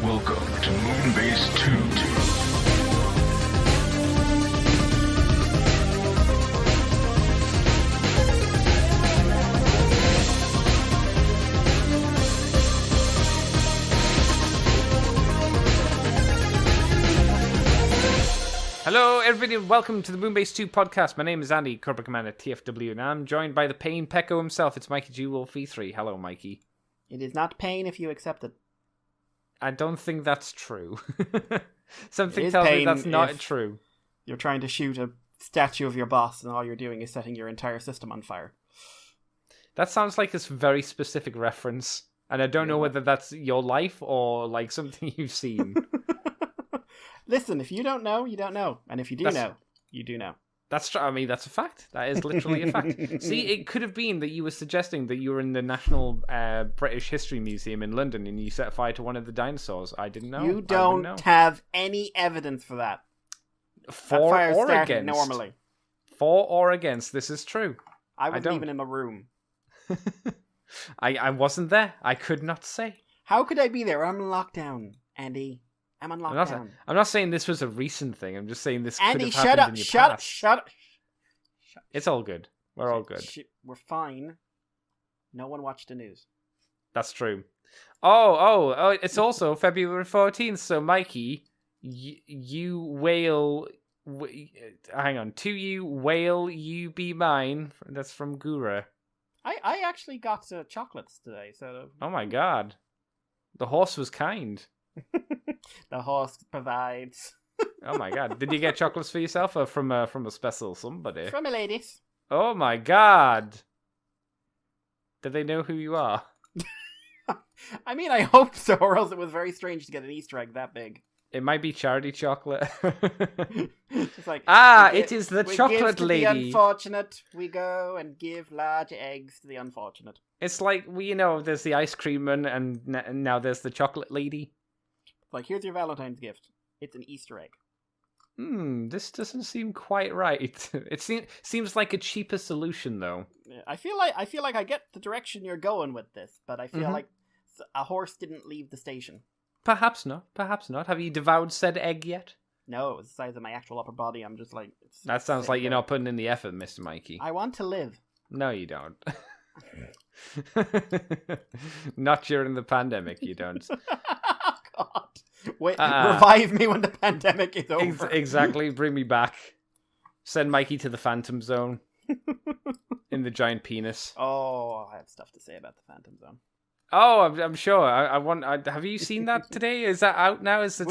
Welcome to Moonbase 2. Hello, everybody, and welcome to the Moonbase 2 podcast. My name is Andy, Corporate Commander TFW, and I'm joined by the Pain Pecco himself. It's Mikey G. Wolf E3. Hello, Mikey. It is not pain if you accept it. I don't think that's true. Something tells me that's not true. You're trying to shoot a statue of your boss, and all you're doing is setting your entire system on fire. That sounds like a very specific reference, and I don't know whether that's your life or like something you've seen. Listen, if you don't know, you don't know. And if you do know, you do know. That's true. I mean, that's a fact. That is literally a fact. See, it could have been that you were suggesting that you were in the National British History Museum in London and you set fire to one of the dinosaurs. I didn't know. You don't have any evidence for that. For that or against. Normally. For or against. This is true. I wasn't even in the room. I wasn't there. I could not say. How could I be there? I'm in lockdown, Andy. I'm on lockdown. I'm not saying this was a recent thing. I'm just saying this Andy, could have happened in your past. Shut up. It's all good. We're all good. We're fine. No one watched the news. That's true. Oh, it's also February 14th, so Mikey, you whale... hang on. To you, whale, you be mine. That's from Gura. I actually got chocolates today, so... Oh my god. The horse was kind. The horse provides. Oh my god! Did you get chocolates for yourself or from a special somebody? From a lady. Oh my god! Do they know who you are? I mean, I hope so, or else it was very strange to get an Easter egg that big. It might be charity chocolate. It's like, it is the chocolate lady. The unfortunate, we go and give large eggs to the unfortunate. It's like there's the ice cream man, and now there's the chocolate lady. Like, here's your Valentine's gift. It's an Easter egg. This doesn't seem quite right. It seems like a cheaper solution, though. I feel like I get the direction you're going with this, but I feel like a horse didn't leave the station. Perhaps not. Have you devoured said egg yet? No, it was the size of my actual upper body. I'm just like... That sounds like you're not putting in the effort, Mr. Mikey. I want to live. No, you don't. Not during the pandemic, you don't. God. Wait, revive me when the pandemic is over. Exactly, bring me back. Send Mikey to the Phantom Zone. In the giant penis. Oh, I have stuff to say about the Phantom Zone. Oh, I'm sure. Have you seen that today? Is that out now? Is the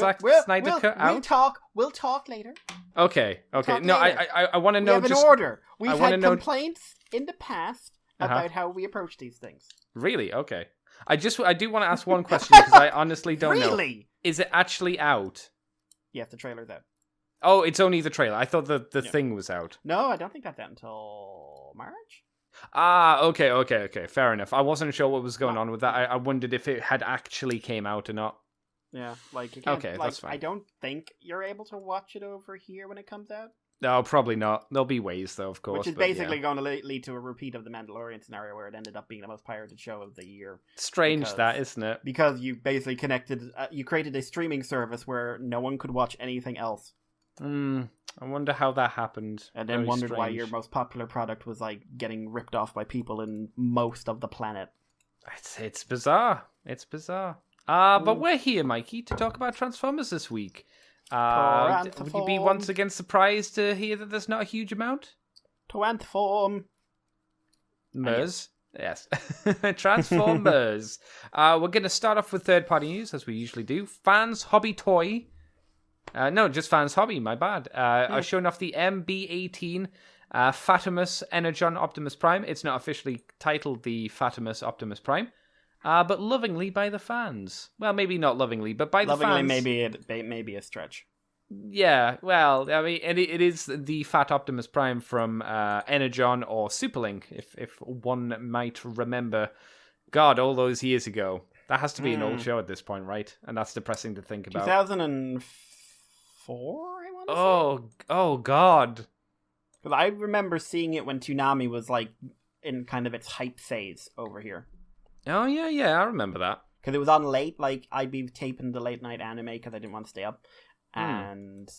Snyder Cut out? We'll talk later. Okay. No, I want to know. We have an order. We've had complaints in the past about how we approach these things. Really? Okay. I do want to ask one question because I honestly don't know. Really? Is it actually out? Yes, the trailer's out. Oh, it's only the trailer. I thought the thing was out. No, I don't think that's out until March. Okay. Fair enough. I wasn't sure what was going on with that. I wondered if it had actually came out or not. Yeah, like you okay, that's fine. I don't think you're able to watch it over here when it comes out. No, probably not. There'll be ways, though, of course. Which is basically going to lead to a repeat of the Mandalorian scenario where it ended up being the most pirated show of the year. Strange that, isn't it? Because you basically you created a streaming service where no one could watch anything else. I wonder how that happened. And then wondered why your most popular product was like getting ripped off by people in most of the planet. It's bizarre. It's bizarre. But we're here, Mikey, to talk about Transformers this week. Would you be once again surprised to hear that there's not a huge amount? Transform. Mers. Yes. Transformers. We're going to start off with third-party news, as we usually do. Fans Hobby Toy. No, just Fans Hobby, my bad. Are showing off the MB18 Fatimus Energon Optimus Prime. It's not officially titled the Fatimus Optimus Prime. But lovingly by the fans. Well, maybe not lovingly, but by the fans. Lovingly, maybe a stretch. Yeah, well, I mean, it is the Fat Optimus Prime from Energon or Superlink, if one might remember. God, all those years ago. That has to be an old show at this point, right? And that's depressing to think about. 2004, I want to say? Oh, God. Because I remember seeing it when Toonami was, like, in kind of its hype phase over here. Oh, yeah, I remember that. because it was on late. Like, I'd be taping the late night anime because I didn't want to stay up, and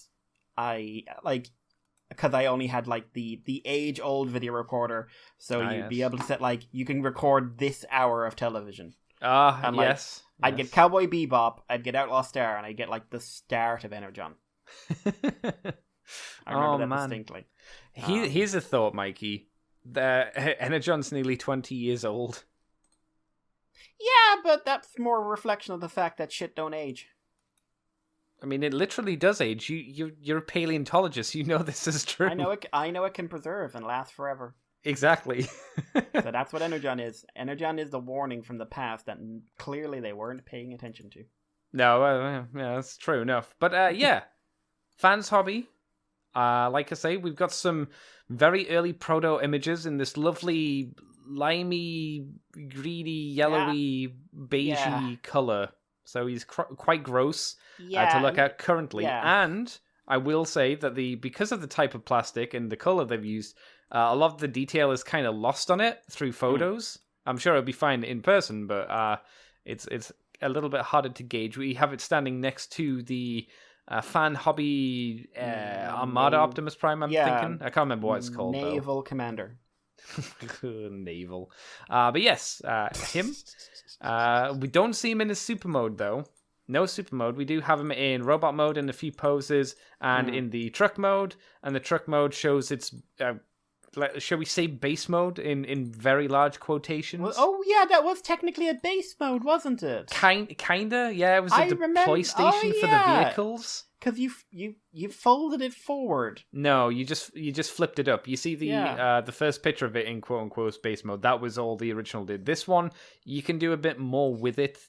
because I only had like the age old video recorder, so you'd be able to set like you can record this hour of television. And, like, yes. I'd get Cowboy Bebop, I'd get Outlaw Star, and I'd get like the start of Energon. I remember that distinctly. Here's a thought, Mikey. Energon's nearly 20 years old. Yeah, but that's more a reflection of the fact that shit don't age. I mean, it literally does age. You're a paleontologist. You know this is true. I know it can preserve and last forever. Exactly. So that's what Energon is. Energon is the warning from the past that clearly they weren't paying attention to. No, yeah, that's true enough. But yeah, fans' hobby. Like I say, we've got some very early proto images in this lovely, limey, greeny, yellowy, beigey color. So he's quite gross to look at currently. Yeah. And I will say that because of the type of plastic and the color they've used, a lot of the detail is kind of lost on it through photos. I'm sure it'll be fine in person, but it's a little bit harder to gauge. We have it standing next to the fan hobby Armada Optimus Prime, I'm thinking. I can't remember what it's called, Naval Commander. Naval. But yes, him. We don't see him in his super mode, though. No super mode. We do have him in robot mode in a few poses and in the truck mode. And the truck mode shows its... shall we say base mode in very large quotations? Well, oh yeah, that was technically a base mode, wasn't it? Kinda, yeah. It was a deploy station for the vehicles. Because you folded it forward. No, you just flipped it up. You see the first picture of it in quote unquote base mode. That was all the original did. This one you can do a bit more with it.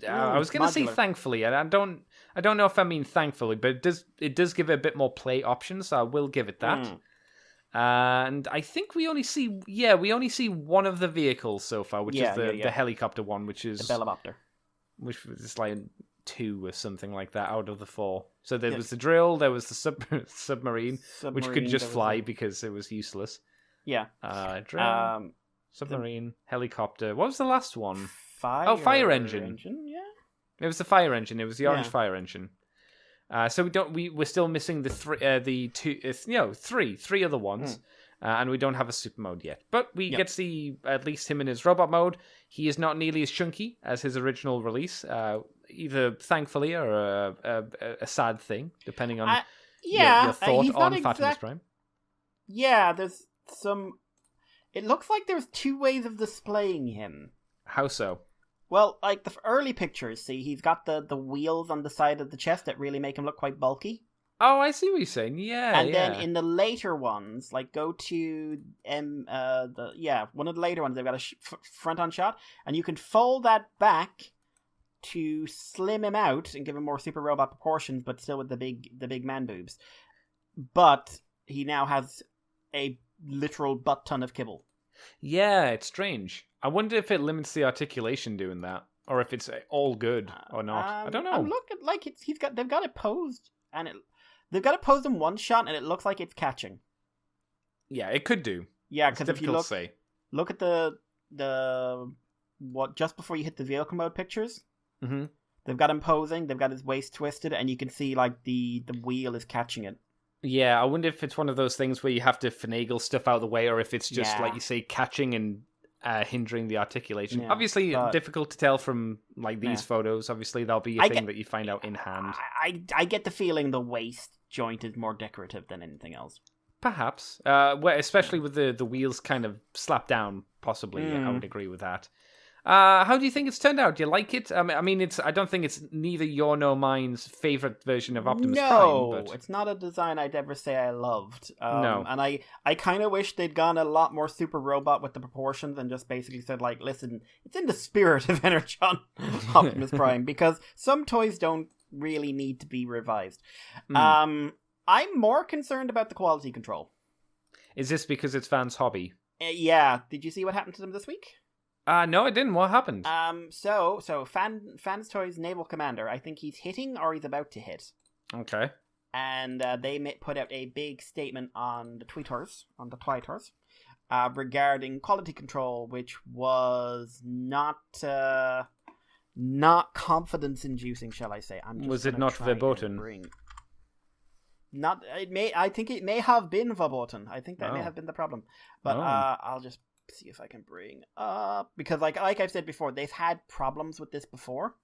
I was going to say thankfully, and I don't know if I mean thankfully, but it does give it a bit more play options. So I will give it that. And I think we only see one of the vehicles so far, which is the helicopter one, which is the Bellabopter, which was like 2 or something like that out of the 4. So there was the drill, there was the submarine, which could just fly because it was useless. Yeah. Drill, submarine, helicopter. What was the last one? Fire engine. Yeah. It was the fire engine. It was the orange fire engine. So we're still missing the 3 other ones, and we don't have a super mode yet. But we get to see at least him in his robot mode. He is not nearly as chunky as his original release, either thankfully or a sad thing, depending on your thought on Optimus Prime. Yeah, there's some. It looks like there's 2 ways of displaying him. How so? Well, like the early pictures, see, he's got the wheels on the side of the chest that really make him look quite bulky. Oh, I see what you're saying. Yeah, and then in the later ones, like go to one of the later ones, they've got a front-on shot, and you can fold that back to slim him out and give him more super robot proportions, but still with the big man boobs. But he now has a literal butt ton of kibble. Yeah, it's strange. I wonder if it limits the articulation doing that, or if it's all good or not. I don't know. I'm looking like they've got it posed, and they've got it posed in one shot, and it looks like it's catching. Yeah, it could do. Yeah, because if you look at the what just before you hit the vehicle mode pictures, they've got him posing. They've got his waist twisted, and you can see like the wheel is catching it. Yeah, I wonder if it's one of those things where you have to finagle stuff out of the way, or if it's just like you say, catching and hindering the articulation. Yeah, obviously, difficult to tell from like these photos. Obviously, that'll be a thing that you find out in hand. I get the feeling the waist joint is more decorative than anything else. Perhaps, especially with the wheels kind of slapped down. Possibly, I would agree with that. How do you think it's turned out? Do you like it? I mean, I don't think it's neither your nor mine's favorite version of Optimus Prime. No, it's not a design I'd ever say I loved. No. And I kind of wish they'd gone a lot more super robot with the proportions and just basically said, like, listen, it's in the spirit of Energon Optimus Prime, because some toys don't really need to be revised. I'm more concerned about the quality control. Is this because it's fans' hobby? Yeah. Did you see what happened to them this week? No, I didn't. What happened? So Fans Toys Naval Commander, I think he's hitting or he's about to hit. Okay. And they put out a big statement on the Twitters, regarding quality control, which was not not confidence-inducing, shall I say. Was it not verboten? Not it may. I think it may have been verboten. I think that may have been the problem. But I'll just see if I can bring up, because like I've said before, they've had problems with this before.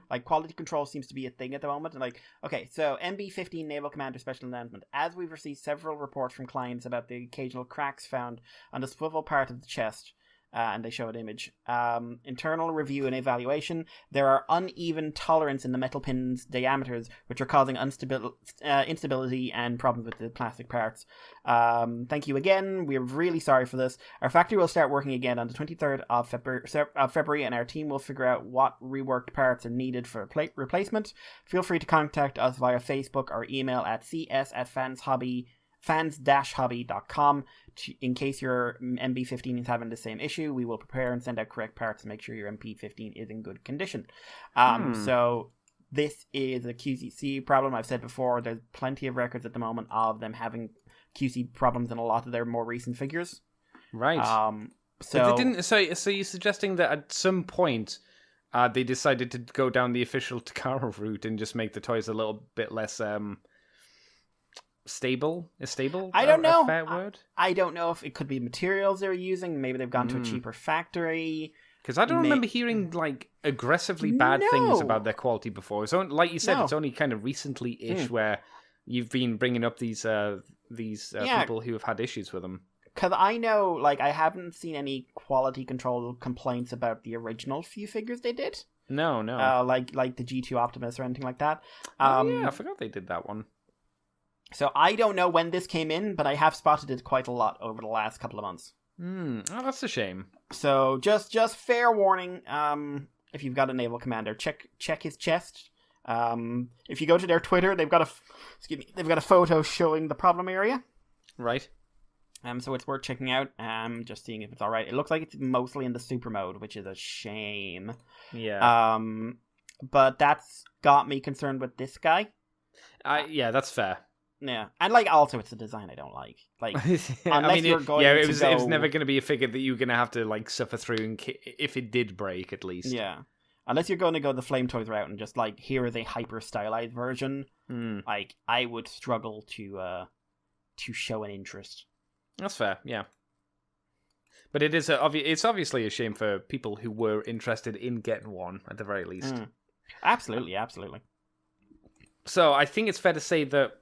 Like quality control seems to be a thing at the moment. And like, okay, so MB-15 Naval Commander Special Announcement. As we've received several reports from clients about the occasional cracks found on the swivel part of the chest, and they show an image. Internal review and evaluation. There are uneven tolerance in the metal pins diameters, which are causing instability and problems with the plastic parts. Thank you again. We're really sorry for this. Our factory will start working again on the 23rd of February, and our team will figure out what reworked parts are needed for replacement. Feel free to contact us via Facebook or email at cs@fans-hobby.com. In case your MB-15 is having the same issue, we will prepare and send out correct parts to make sure your MP-15 is in good condition. So this is a QCC problem. I've said before, there's plenty of records at the moment of them having QC problems in a lot of their more recent figures. Right. So they didn't. So you're suggesting that at some point they decided to go down the official Takara route and just make the toys a little bit less stable? Is stable? I don't know. A fair word? I don't know if it could be materials they're using. Maybe they've gone to a cheaper factory. Because I don't remember hearing like aggressively bad things about their quality before. So, like you said, it's only kind of recently-ish where you've been bringing up these people who have had issues with them. Because I know, like, I haven't seen any quality control complaints about the original few figures they did. No. Like the G2 Optimus or anything like that. Yeah, I forgot they did that one. So I don't know when this came in, but I have spotted it quite a lot over the last couple of months. Oh, that's a shame. So just fair warning. If you've got a naval commander, check his chest. If you go to their Twitter, they've got a photo showing the problem area. Right. So it's worth checking out. Just seeing if it's all right. It looks like it's mostly in the super mode, which is a shame. Yeah. But that's got me concerned with this guy. Yeah, that's fair. Yeah, and like also it's the design I don't like. Like, unless you're going it was never going to be a figure that you're going to have to like suffer through, if it did break, at least. Yeah, unless you're going to go the Flame Toys route and just like here is a hyper stylized version. Like I would struggle to show an interest. That's fair, yeah. But it is it's obviously a shame for people who were interested in getting one at the very least. Absolutely. So I think it's fair to say that.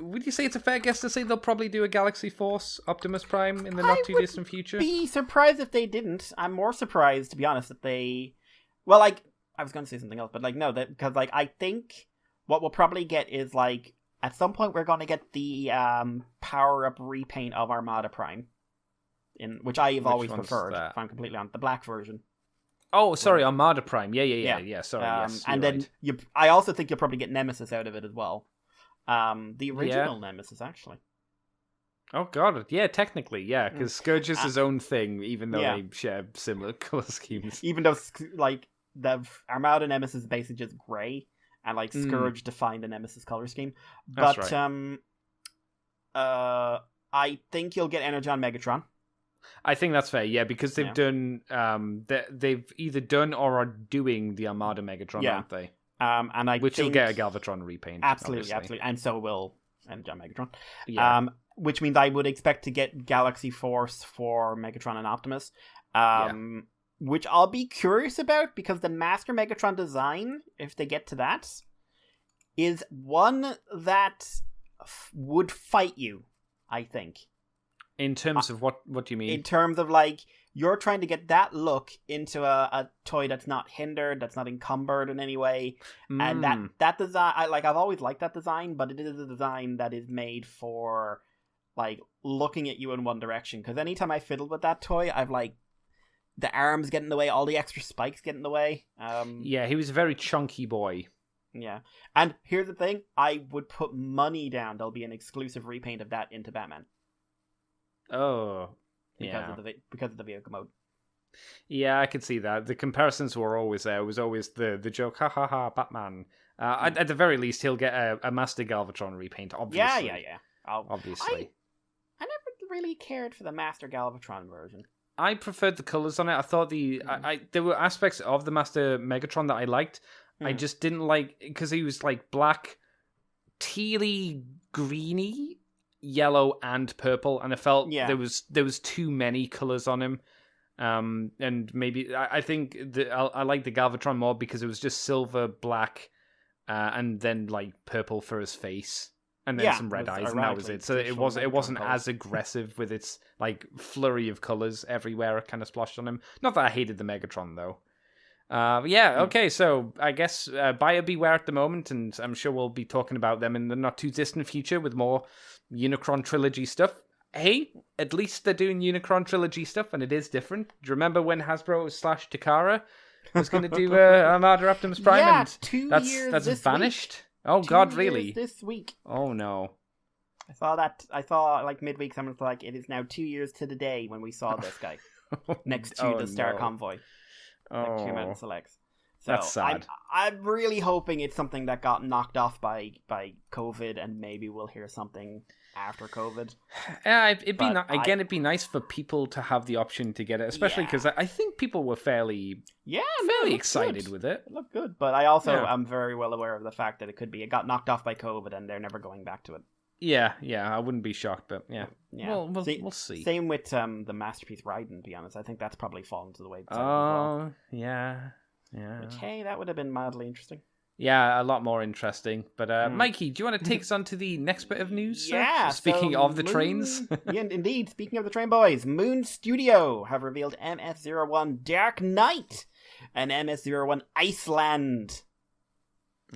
Would you say it's a fair guess to say they'll probably do a Galaxy Force Optimus Prime in the not too distant future? I'd be surprised if they didn't. I'm more surprised, to be honest, that they. Well, like I was going to say something else, but like no, because like I think what we'll probably get is like at some point we're going to get the power up repaint of Armada Prime, which I've always preferred. If I'm completely honest, the black version. Oh, sorry, Armada Prime. Yeah. Sorry, yes. And then I also think you'll probably get Nemesis out of it as well. The original Nemesis, actually. Oh god, yeah, technically, yeah, because Scourge is his own thing, even though they share similar color schemes. Even though, like, the Armada Nemesis is basically just grey, and like Scourge defined the Nemesis color scheme. But that's right. I think you'll get Energon Megatron. I think that's fair, yeah, because they've done, they've either done or are doing the Armada Megatron, aren't they? And which will get a Galvatron repaint. Absolutely, and so will Energon Megatron. Yeah. Which means I would expect to get Galaxy Force for Megatron and Optimus. Which I'll be curious about, because the Master Megatron design, if they get to that, is one that would fight you, I think. In terms of what do you mean? In terms of, like, you're trying to get that look into a toy that's not hindered, that's not encumbered in any way. And that design, I've always liked that design, but it is a design that is made for, like, looking at you in one direction. Because anytime I fiddled with that toy, I've, like, the arms get in the way, all the extra spikes get in the way. Yeah, he was a very chunky boy. Yeah. And here's the thing, I would put money down there'll be an exclusive repaint of that into Batman. Oh, because of the vehicle mode. Yeah, I could see that. The comparisons were always there. It was always the joke, ha ha ha, Batman. At the very least, he'll get a Master Galvatron repaint, obviously. Yeah. Obviously. I never really cared for the Master Galvatron version. I preferred the colors on it. I thought there were aspects of the Master Megatron that I liked. I just didn't like because he was like black, tealy, greeny, yellow, and purple, and I felt there was too many colors on him. And maybe I think I like the Galvatron more because it was just silver, black, and then like purple for his face. And then some red eyes, and that was it. So it wasn't as aggressive with its like flurry of colors everywhere. It kind of splashed on him. Not that I hated the Megatron though. Okay. So I guess buyer beware at the moment, and I'm sure we'll be talking about them in the not too distant future with more Unicron trilogy stuff. Hey, at least they're doing Unicron trilogy stuff, and it is different. Do you remember when Hasbro / Takara was going to do Armada Optimus Prime? Yeah, and 2 years that's this vanished. Week. Oh 2 God, years really? This week. Oh no. I saw like midweek someone was like, it is now 2 years to the day when we saw this guy next to the Star Convoy that came out in selects. So that's sad. I'm really hoping it's something that got knocked off by COVID, and maybe we'll hear something after COVID. Yeah, it'd be nice for people to have the option to get it, especially because I think people were fairly excited with it. It looked good, but I also am very well aware of the fact that it got knocked off by COVID, and they're never going back to it. Yeah, I wouldn't be shocked, but yeah. We'll see. Same with the Masterpiece Raiden, to be honest. I think that's probably fallen to the wayside as well. Oh, yeah. Which, hey, that would have been mildly interesting. Yeah, a lot more interesting. But Mikey, do you want to take us on to the next bit of news? Yeah. Speaking of the trains. Yeah, indeed. Speaking of the train boys, Moon Studio have revealed MS-01 Dark Knight and MS-01 Iceland.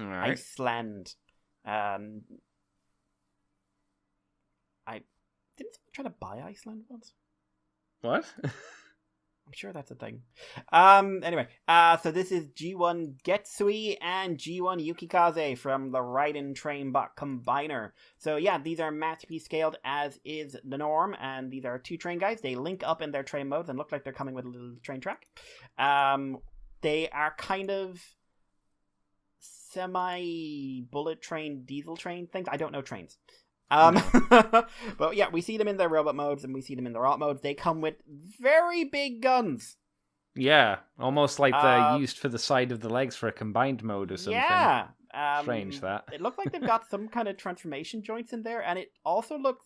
All right. Iceland. I didn't try to buy Iceland once. What? I'm sure that's a thing. Anyway, so this is G1 Getsui and G1 Yukikaze from the Raiden Trainbot Combiner. So yeah, these are masterpiece scaled as is the norm, and these are 2 train guys. They link up in their train modes and look like they're coming with a little train track. They are kind of semi-bullet train, diesel train things. I don't know trains. But yeah, we see them in their robot modes and we see them in their alt modes. They come with very big guns. Yeah, almost like they're used for the side of the legs for a combined mode or something. Yeah. Strange that. It looked like they've got some kind of transformation joints in there, and it also looks,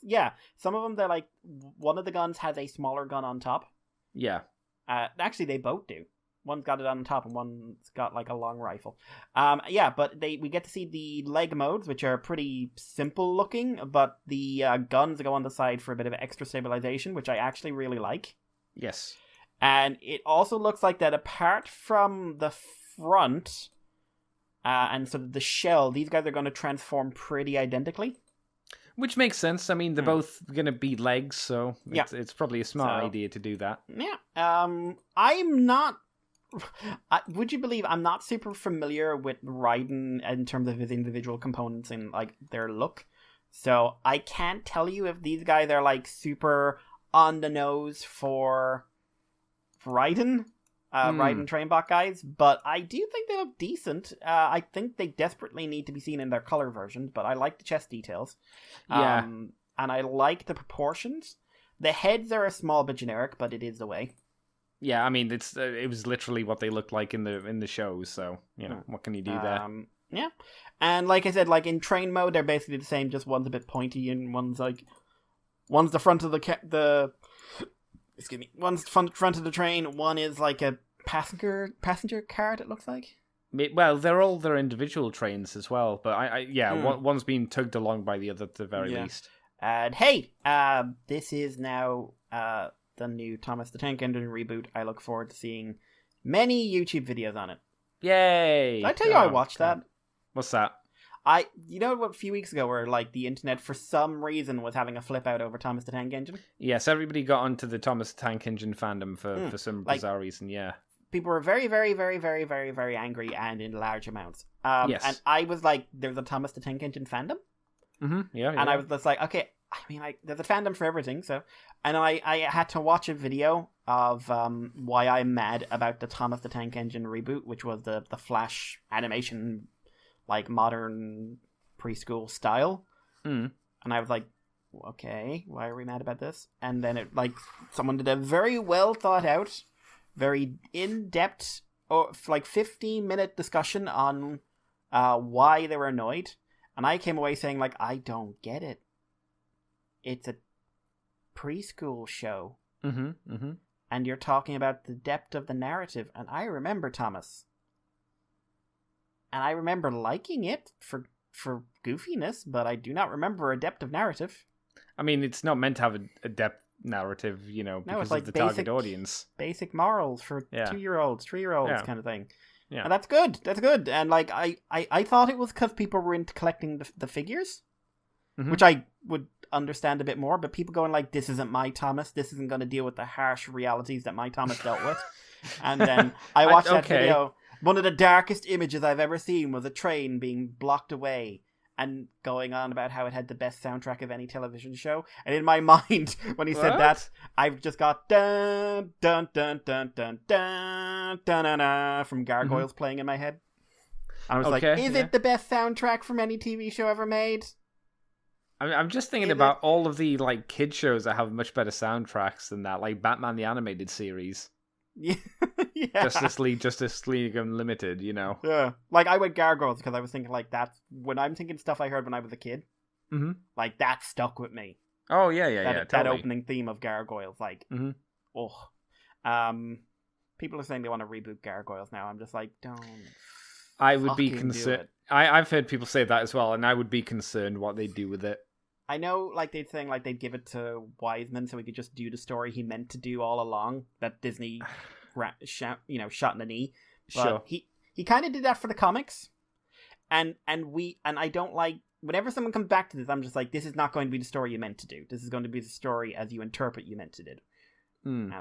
some of them, they're like, one of the guns has a smaller gun on top. Yeah. Actually, they both do. One's got it on top and one's got like a long rifle. But we get to see the leg modes, which are pretty simple looking, but the guns go on the side for a bit of extra stabilization, which I actually really like. Yes. And it also looks like that apart from the front and sort of the shell, these guys are going to transform pretty identically. Which makes sense. I mean, they're both going to be legs, so it's probably a smart idea to do that. Yeah. I'm not... would you believe I'm not super familiar with Raiden in terms of his individual components and like their look, so I can't tell you if these guys are like super on the nose for Raiden, Raiden Trainbot guys, but I do think they look decent. I think they desperately need to be seen in their color versions, but I like the chest details. And I like the proportions. The heads are a small bit generic, but it is the way. Yeah, I mean, it was literally what they looked like in the shows, so, what can you do there? Yeah, and like I said, like in train mode, they're basically the same, just one's a bit pointy, and one's the front of one's front of the train, one is like a passenger cart, it looks like. Well, they're all their individual trains as well, but one's being tugged along by the other at the very least. And hey, this is now the new Thomas the Tank Engine reboot. I look forward to seeing many YouTube videos on it. Yay! Did I tell you I watched that? What's that? A few weeks ago where like the internet for some reason was having a flip out over Thomas the Tank Engine? Yes, everybody got onto the Thomas the Tank Engine fandom for some bizarre reason, yeah. People were very, very, very, very, very, very angry and in large amounts. Yes. And I was like, there's a Thomas the Tank Engine fandom? Mm-hmm, yeah. And I was just like, okay, I mean, there's a fandom for everything, so... And I had to watch a video of why I'm mad about the Thomas the Tank Engine reboot, which was the Flash animation, like modern preschool style. And I was like, okay, why are we mad about this? And then it someone did a very well thought out, very in depth, 15-minute discussion on why they were annoyed, and I came away saying I don't get it. It's a preschool show, and you're talking about the depth of the narrative, and I remember Thomas, and I remember liking it for goofiness, but I do not remember a depth of narrative. I mean, it's not meant to have a depth narrative, because of the target audience. Basic morals for 2-year-olds, 3-year-olds kind of thing. Yeah. And that's good. And I thought it was because people were into collecting the figures, which I would understand a bit more, but people going this isn't my Thomas, this isn't going to deal with the harsh realities that my Thomas dealt with. And then I watched that video. One of the darkest images I've ever seen was a train being blocked away and going on about how it had the best soundtrack of any television show. And in my mind, when he said that, I've just got dun dun dun dun dun dun dun dun, dun from Gargoyles playing in my head. And I was is it the best soundtrack from any TV show ever made? I'm just thinking about all of the kid shows that have much better soundtracks than that, like Batman the Animated Series. Yeah. Justice League Unlimited, Yeah. I went Gargoyles because I was thinking that's when I'm thinking stuff I heard when I was a kid. That stuck with me. Oh yeah, totally. That opening theme of Gargoyles, people are saying they want to reboot Gargoyles now. I'm just don't. I would be concerned. I've heard people say that as well, and I would be concerned what they do with it. I know, they'd saying they'd give it to Wiseman so he could just do the story he meant to do all along that Disney, shot in the knee. But sure. He kind of did that for the comics, and I don't whenever someone comes back to this, I'm just this is not going to be the story you meant to do. This is going to be the story as you interpret you meant to do. And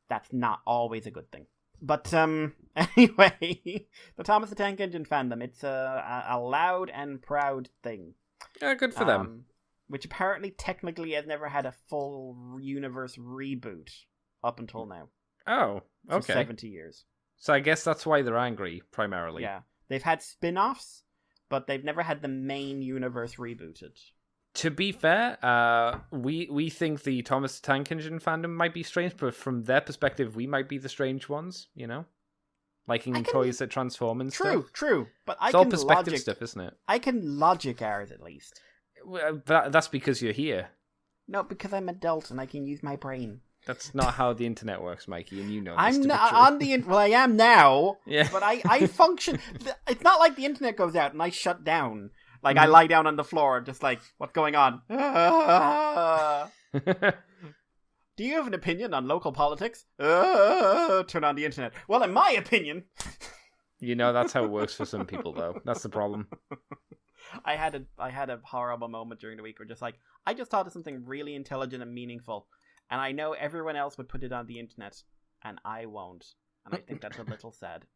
that's not always a good thing. But anyway, the Thomas the Tank Engine fandom, it's a loud and proud thing. Yeah, good for them. Which apparently technically has never had a full universe reboot up until now. Oh, okay. For 70 years. So I guess that's why they're angry, primarily. Yeah. They've had spin-offs, but they've never had the main universe rebooted. To be fair, we think the Thomas the Tank Engine fandom might be strange, but from their perspective, we might be the strange ones, Liking toys that transform and stuff. True. But it's all perspective stuff, isn't it? I can logic ours, at least. Well, that's because you're here. No, because I'm adult and I can use my brain. That's not how the internet works, Mikey, and you know this. I'm not on the internet. Well, I am now. Yeah. But I function. It's not like the internet goes out and I shut down. I lie down on the floor, just what's going on? Do you have an opinion on local politics? Turn on the internet. Well, in my opinion... that's how it works for some people, though. That's the problem. I had a horrible moment during the week where I just thought of something really intelligent and meaningful, and I know everyone else would put it on the internet, and I won't. And I think that's a little sad.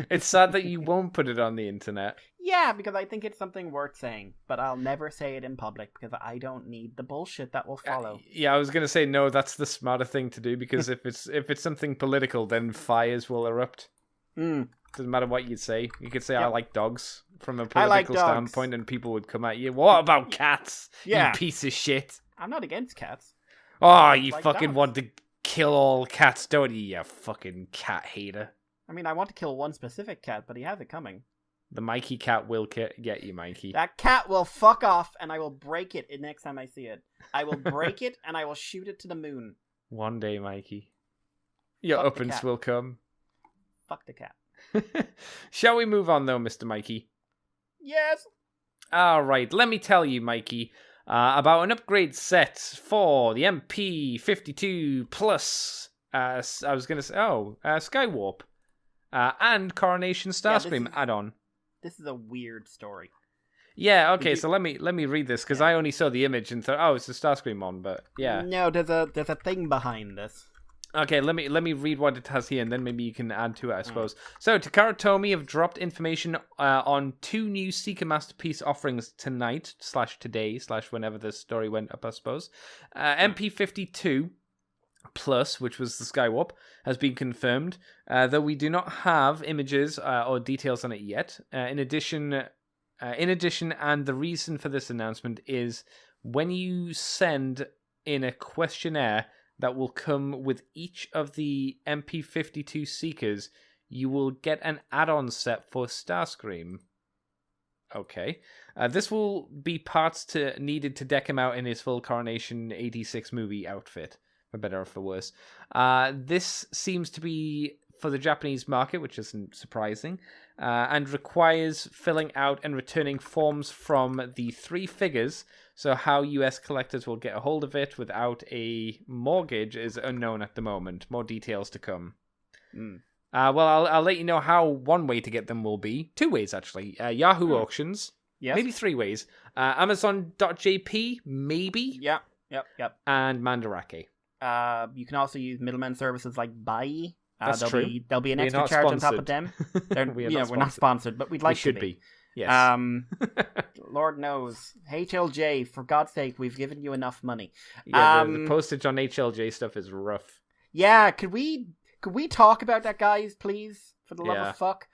It's sad that you won't put it on the internet. Yeah, because I think it's something worth saying, but I'll never say it in public because I don't need the bullshit that will follow. Yeah, I was gonna say no. That's the smarter thing to do because if it's something political, then fires will erupt. Doesn't matter what you say. You could say I like dogs from a political standpoint, and people would come at you. What about cats? Yeah, you piece of shit. I'm not against cats. Oh, you fucking dogs. Want to kill all cats, don't you? You fucking cat hater. I mean, I want to kill one specific cat, but he has it coming. The Mikey cat will get you, Mikey. That cat will fuck off, and I will break it next time I see it. I will break it, and I will shoot it to the moon. One day, Mikey. Your uppance will come. Fuck the cat. Shall we move on, though, Mr. Mikey? Yes. All right, let me tell you, Mikey, about an upgrade set for the MP 52 Plus. I was going to say, Skywarp. And Coronation Starscream add-on. This is a weird story. Yeah, okay, so let me read this, because I only saw the image and thought, it's a Starscream one, but yeah. No, there's a thing behind this. Okay, let me read what it has here, and then maybe you can add to it, I suppose. So, Takara Tomy have dropped information on 2 new Seeker Masterpiece offerings tonight, /today, /whenever this story went up, I suppose. MP52 Plus, which was the Skywarp, has been confirmed, though we do not have images or details on it yet. In addition, In addition, and the reason for this announcement is when you send in a questionnaire that will come with each of the MP52 Seekers, you will get an add-on set for Starscream. Okay. This will be parts needed to deck him out in his full Coronation 86 movie outfit, for better or for worse. This seems to be for the Japanese market, which isn't surprising, and requires filling out and returning forms from the 3 figures. So how US collectors will get a hold of it without a mortgage is unknown at the moment. More details to come. Well, I'll let you know how one way to get them will be. 2 ways, actually. Yahoo Auctions. Yes. Maybe 3 ways. Amazon.jp, maybe. Yep. And Mandarake. You can also use middleman services like Buy. That's true. There'll be an We're extra not charge on top of sponsored. them. We're not sponsored, but we'd like we should to be. Yes. Lord knows. HLJ, for God's sake, we've given you enough money. Yeah, the postage on HLJ stuff is rough. Yeah, could we talk about that, guys, please? For the love of fuck.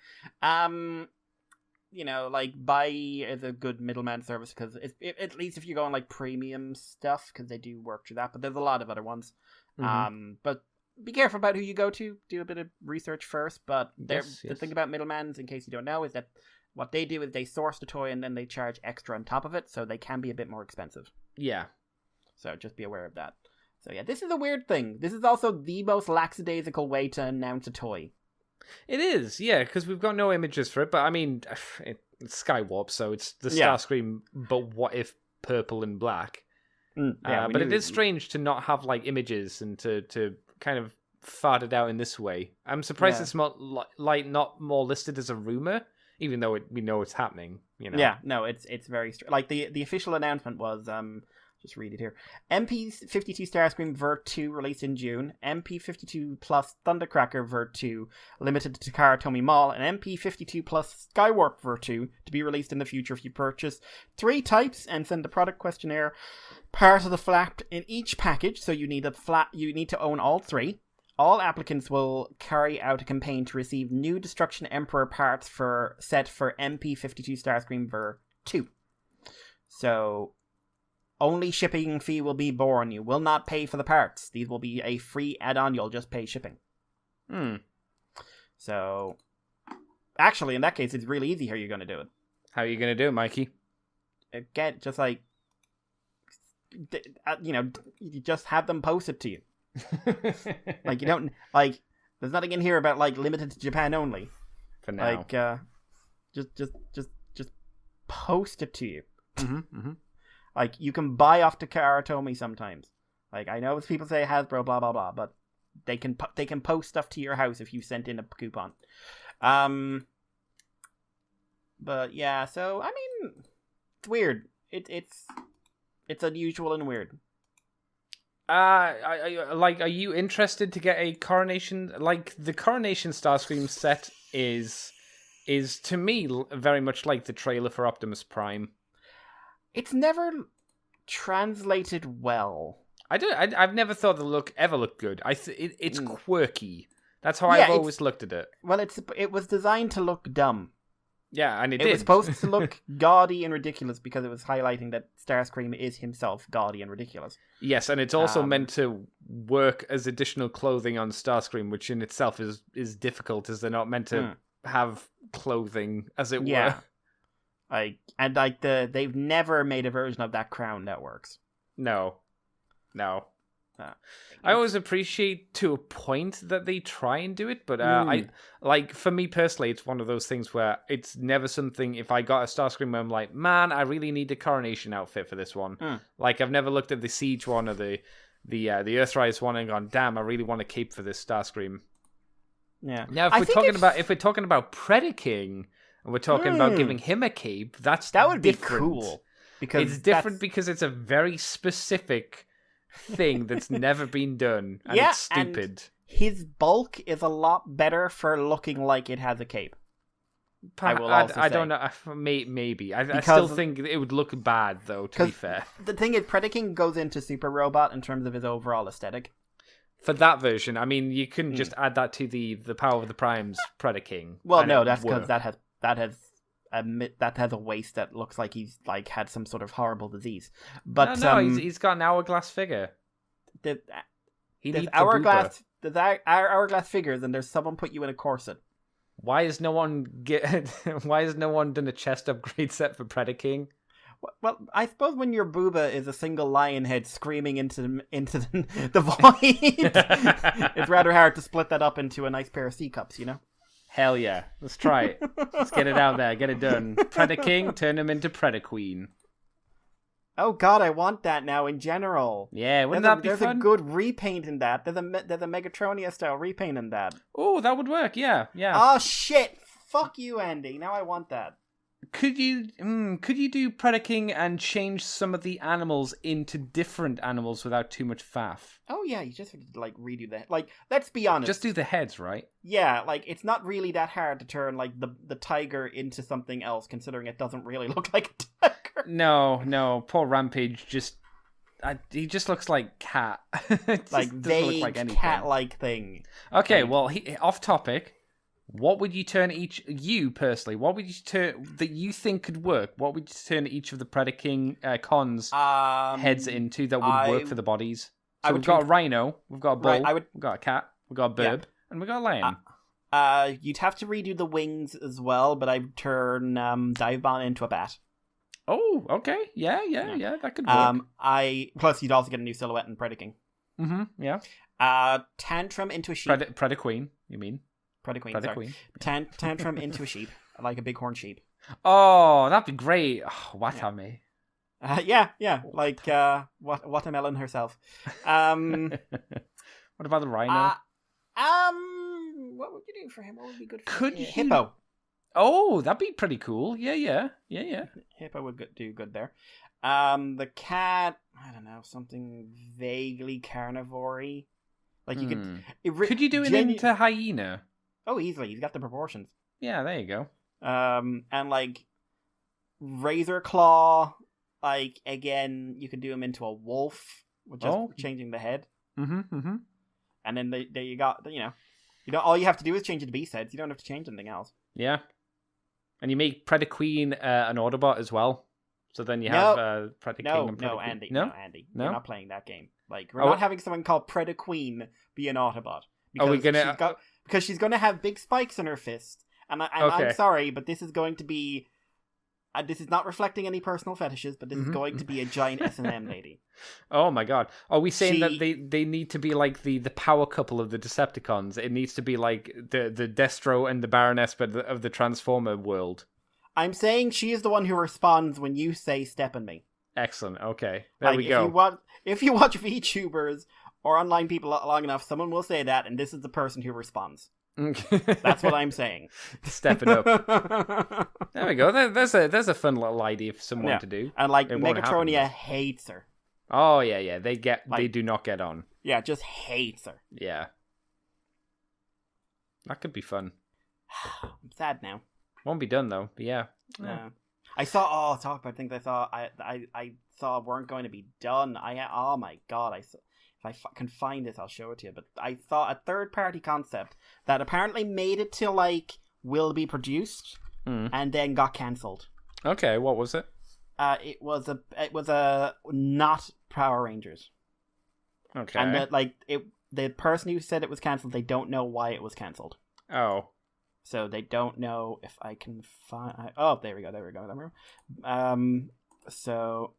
Like, Buy is a good middleman service, because at least if you're going, like, premium stuff, because they do work through that, but there's a lot of other ones. But be careful about who you go to. Do a bit of research first, but the thing about middlemans, in case you don't know, is that what they do is they source the toy and then they charge extra on top of it, so they can be a bit more expensive. Yeah. So just be aware of that. So yeah, this is a weird thing. This is also the most lackadaisical way to announce a toy. It is, yeah, because we've got no images for it, but I mean, it's Skywarp, so it's the Starscream, but what if purple and black? But it is strange to not have, like, images and to kind of fart it out in this way. I'm surprised it's not more listed as a rumor, even though we know it's happening. Yeah, no, it's very like the official announcement was just read it here. MP52 Starscream Vert 2 released in June. MP52 Plus Thundercracker Vert 2 limited to Takara Tomy Mall, and MP52 Plus Skywarp Vert 2 to be released in the future if you purchase 3 types and send the product questionnaire part of the flap in each package. So you need to own all 3. All applicants will carry out a campaign to receive new Destruction Emperor parts for MP52 Starscream Vert 2. So only shipping fee will be borne. You will not pay for the parts. These will be a free add-on. You'll just pay shipping. So, actually, in that case, it's really easy how you're going to do it. How are you going to do it, Mikey? Again, just like, you just have them posted to you. Like, you don't, like, there's nothing in here about, like, limited to Japan only. For now. Like, just post it to you. Like, you can buy off Takara Tomy sometimes. Like, I know people say Hasbro, blah, blah, blah, but they can post stuff to your house if you sent in a coupon. But, yeah, so, I mean, it's weird. It's unusual and weird. Are you interested to get a Coronation? Like, the Coronation Starscream set is to me very much like the trailer for Optimus Prime. It's never translated well. I've never thought the look ever looked good. It's quirky. That's how I've always looked at it. Well, it was designed to look dumb. Yeah, and it did. It was supposed to look gaudy and ridiculous because it was highlighting that Starscream is himself gaudy and ridiculous. Yes, and it's also meant to work as additional clothing on Starscream, which in itself is difficult, as they're not meant to have clothing, as it were. They've never made a version of that crown that works. No. I always appreciate to a point that they try and do it, but for me personally, it's one of those things where it's never something. If I got a Starscream, I'm like, man, I really need the Coronation outfit for this one. Like, I've never looked at the Siege one or the Earthrise one and gone, damn, I really want a cape for this Starscream. Yeah. Now, if we're talking about Predaking, and we're talking about giving him a cape, that would different. Be cool. Because it's different because it's a very specific thing that's never been done, and it's stupid. And his bulk is a lot better for looking like it has a cape. I don't know. Maybe. I still think it would look bad, though, to be fair. The thing is, Predaking goes into Super Robot in terms of his overall aesthetic. For that version, I mean, you couldn't just add that to the Power of the Primes Predaking. Well, no, that's because that has that has a waist that looks like he's like had some sort of horrible disease. But he's got an hourglass figure. There's There's hourglass figures, and there's someone put you in a corset. Why has no one done a chest upgrade set for Predaking? Well, I suppose when your booba is a single lion head screaming into the void, it's rather hard to split that up into a nice pair of C cups, you know? Hell yeah. Let's try it. Let's get it out there. Get it done. Predaking, turn him into Predaqueen. Oh god, I want that now in general. Yeah, wouldn't that be fun? There's a good repaint in that. There's a Megatronia style repaint in that. Oh, that would work. Yeah. Oh shit! Fuck you, Andy. Now I want that. Could you do Predaking and change some of the animals into different animals without too much faff? Oh yeah, you just like redo that. Like, let's be honest. Just do the heads, right? Yeah, like it's not really that hard to turn like the tiger into something else, considering it doesn't really look like a tiger. No, poor Rampage he just looks like cat. Like vague like cat-like thing. Okay, well, off topic. What would you turn you personally? What would you turn that you think could work? What would you turn each of the Predaking cons heads into that would work for the bodies? So we've got a rhino, we've got a bull, we've got a cat, we've got a burb, and we've got a lion. You'd have to redo the wings as well, but I'd turn Divebon into a bat. Oh, okay. Yeah, that could work. Plus you'd also get a new silhouette in Predaking. Mm-hmm, yeah. Tantrum into a sheep. Predaqueen, you mean? Predaqueen, sorry. Tantrum into a sheep, like a bighorn sheep. Oh, that'd be great. Oh, Watame. Yeah, like Watermelon herself. What about the rhino? What would you do for him? What would be good for Could him? you... Hippo. Oh, that'd be pretty cool. Yeah. Hippo would do good there. The cat, I don't know, something vaguely carnivore-y. Like you could... Could you do it into hyena? Oh, easily. He's got the proportions. Yeah, there you go. And like Razor Claw, like again, you could do him into a wolf with just changing the head. Mm-hmm. And then there you got, all you have to do is change the beast heads. You don't have to change anything else. Yeah. And you make Predaqueen an Autobot as well. So then you have Predaking and Predaqueen. No, Andy. No? No, Andy. No? We're not playing that game. Like, we're not having someone called Predaqueen be an Autobot. Because she's going to have big spikes in her fist. And I'm sorry, but this is going to be... this is not reflecting any personal fetishes, but this is going to be a giant S&M lady. Oh my god. Are we saying that they need to be like the power couple of the Decepticons? It needs to be like the Destro and the Baroness of the Transformer world? I'm saying she is the one who responds when you say "step on me." Excellent. Okay, there we go. If you watch VTubers or online people long enough, someone will say that, and this is the person who responds. That's what I'm saying. Step it up. There we go. There's a fun little idea for someone to do. And like Megatronia hates her. Oh yeah. They do not get on. Yeah, just hates her. Yeah. That could be fun. I'm sad now. Won't be done though. But yeah. I saw. Talk about things I thought weren't going to be done. Oh my god! If I can find it, I'll show it to you. But I saw a third-party concept that apparently made it to like will be produced and then got cancelled. Okay, what was it? It was a not Power Rangers. Okay, and the person who said it was cancelled, they don't know why it was cancelled. Oh. So they don't know if I can find... there we go. So,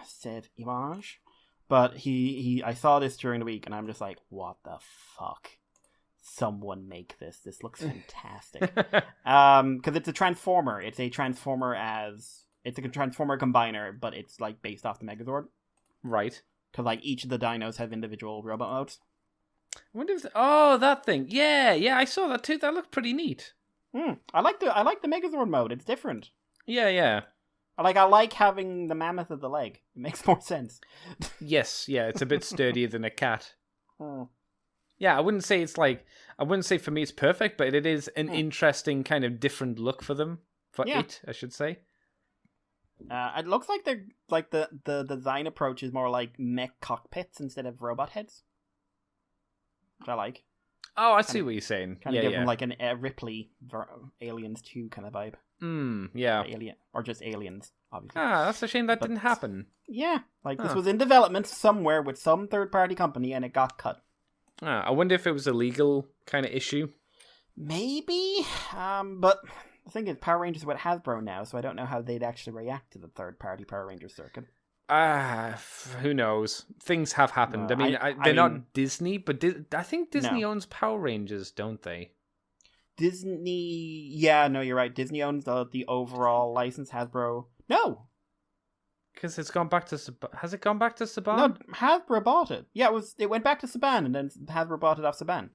save image. But I saw this during the week, and I'm just like, what the fuck? Someone make this. This looks fantastic. Because it's a Transformer. It's a Transformer combiner, but it's like based off the Megazord. Right. Because like each of the dinos have individual robot modes. I wonder if that thing. Yeah, I saw that too. That looked pretty neat. I like the Megazord mode. It's different. Yeah. I like having the mammoth of the leg. It makes more sense. Yes, it's a bit sturdier than a cat. Yeah, I wouldn't say for me it's perfect, but it is an interesting kind of different look for them. It, I should say. It looks like they're like the design approach is more like mech cockpits instead of robot heads. Which I like. Oh, I see what you're saying. Kind Yeah, of give yeah. them like a Ripley Aliens 2 kind of vibe. Yeah. Alien, or just Aliens, obviously. Ah, that's a shame that But- didn't happen. Yeah, like this Huh. was in development somewhere with some third-party company, and it got cut. Ah, I wonder if it was a legal kind of issue. Maybe, but the thing is, Power Rangers are with Hasbro now, so I don't know how they'd actually react to the third-party Power Rangers circuit. Who knows? Things have happened. No, I mean, I they're mean- not Disney, but I think Disney No. owns Power Rangers, don't they? Disney, yeah, no, you're right. Disney owns the overall license. Hasbro, no, Because it's gone back to has it gone back to Saban? no, Hasbro bought it. Yeah, it went back to Saban, and then Hasbro bought it off Saban.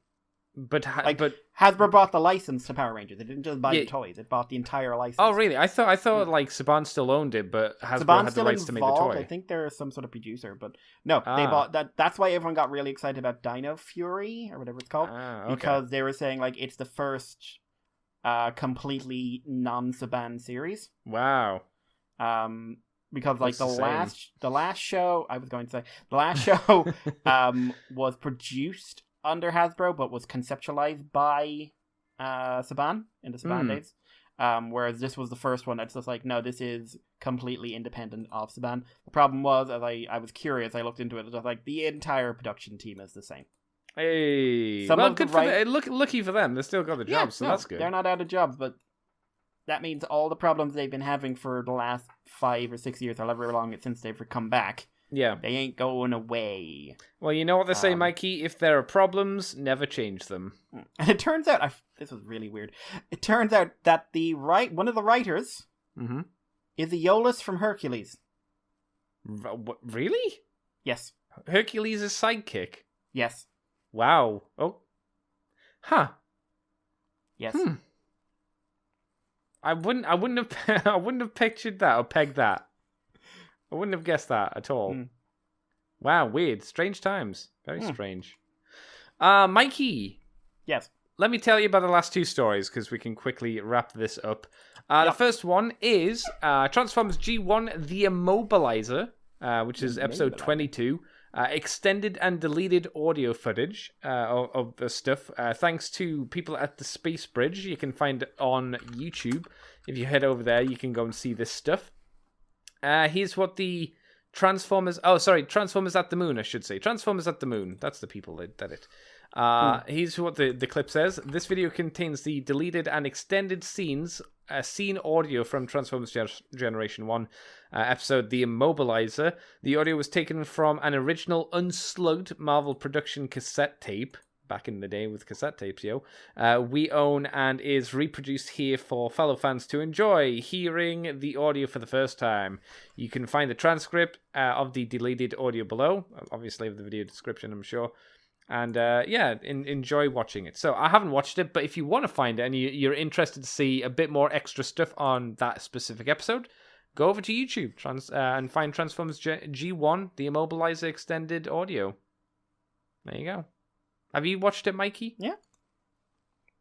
but Like, Hasbro bought the license to Power Rangers. It didn't just buy Yeah. the toys; it bought the entire license. oh really? I thought like Saban still owned it, but Hasbro Saban's had the still rights to make the involved. toy. I think they're some sort of producer, but no, they Ah. bought that. That's why everyone got really excited about Dino Fury or whatever it's called, Okay. because they were saying like it's the first completely non-Saban series. Wow. Because like That's the last show I was going to say the last show was produced under Hasbro but was conceptualized by Saban in the Saban days. Whereas this was the first one that's just like, no, this is completely independent of Saban. The problem was, as I was curious, I looked into it, it was like the entire production team is the same. Hey, Some well, of the good for right- them. Lucky for them. They still got the job, so no, that's good. They're not out of jobs, but that means all the problems they've been having for the last 5 or 6 years, however long it's since they've come back, Yeah. they ain't going away. Well, you know what they say, Um, Mikey? If there are problems, never change them. And it turns out, this was really weird. It turns out that one of the writers Mm-hmm. is Aeolus from Hercules. Really? Yes, Hercules' sidekick? yes, Wow. Oh. Huh. yes. I wouldn't have I wouldn't have pictured that or pegged that. I wouldn't have guessed that at all. Hmm. Wow, weird. Strange times. Very Hmm. strange. Mikey, Yes. let me tell you about the last two stories because we can quickly wrap this up. The Yep. first one is Transformers G1 The Immobilizer, which is episode Immobilizer. 22. Extended and deleted audio footage of the stuff. Thanks to people at the Space Bridge. You can find it on YouTube. If you head over there, you can go and see this stuff. Here's what the Transformers at the Moon, I should say. Transformers at the Moon. That's the people that did it. Here's what the clip says. This video contains the deleted and extended scene audio from Transformers Generation 1 episode The Immobilizer. The audio was taken from an original unslugged Marvel production cassette tape. Back in the day with cassette tapes, we own and is reproduced here for fellow fans to enjoy hearing the audio for the first time. You can find the transcript of the deleted audio below, obviously of the video description, I'm sure. And enjoy watching it. So I haven't watched it, but if you want to find it and you're interested to see a bit more extra stuff on that specific episode, go over to YouTube and find Transformers G1, The Immobilizer Extended Audio. There you go. Have you watched it, Mikey? Yeah.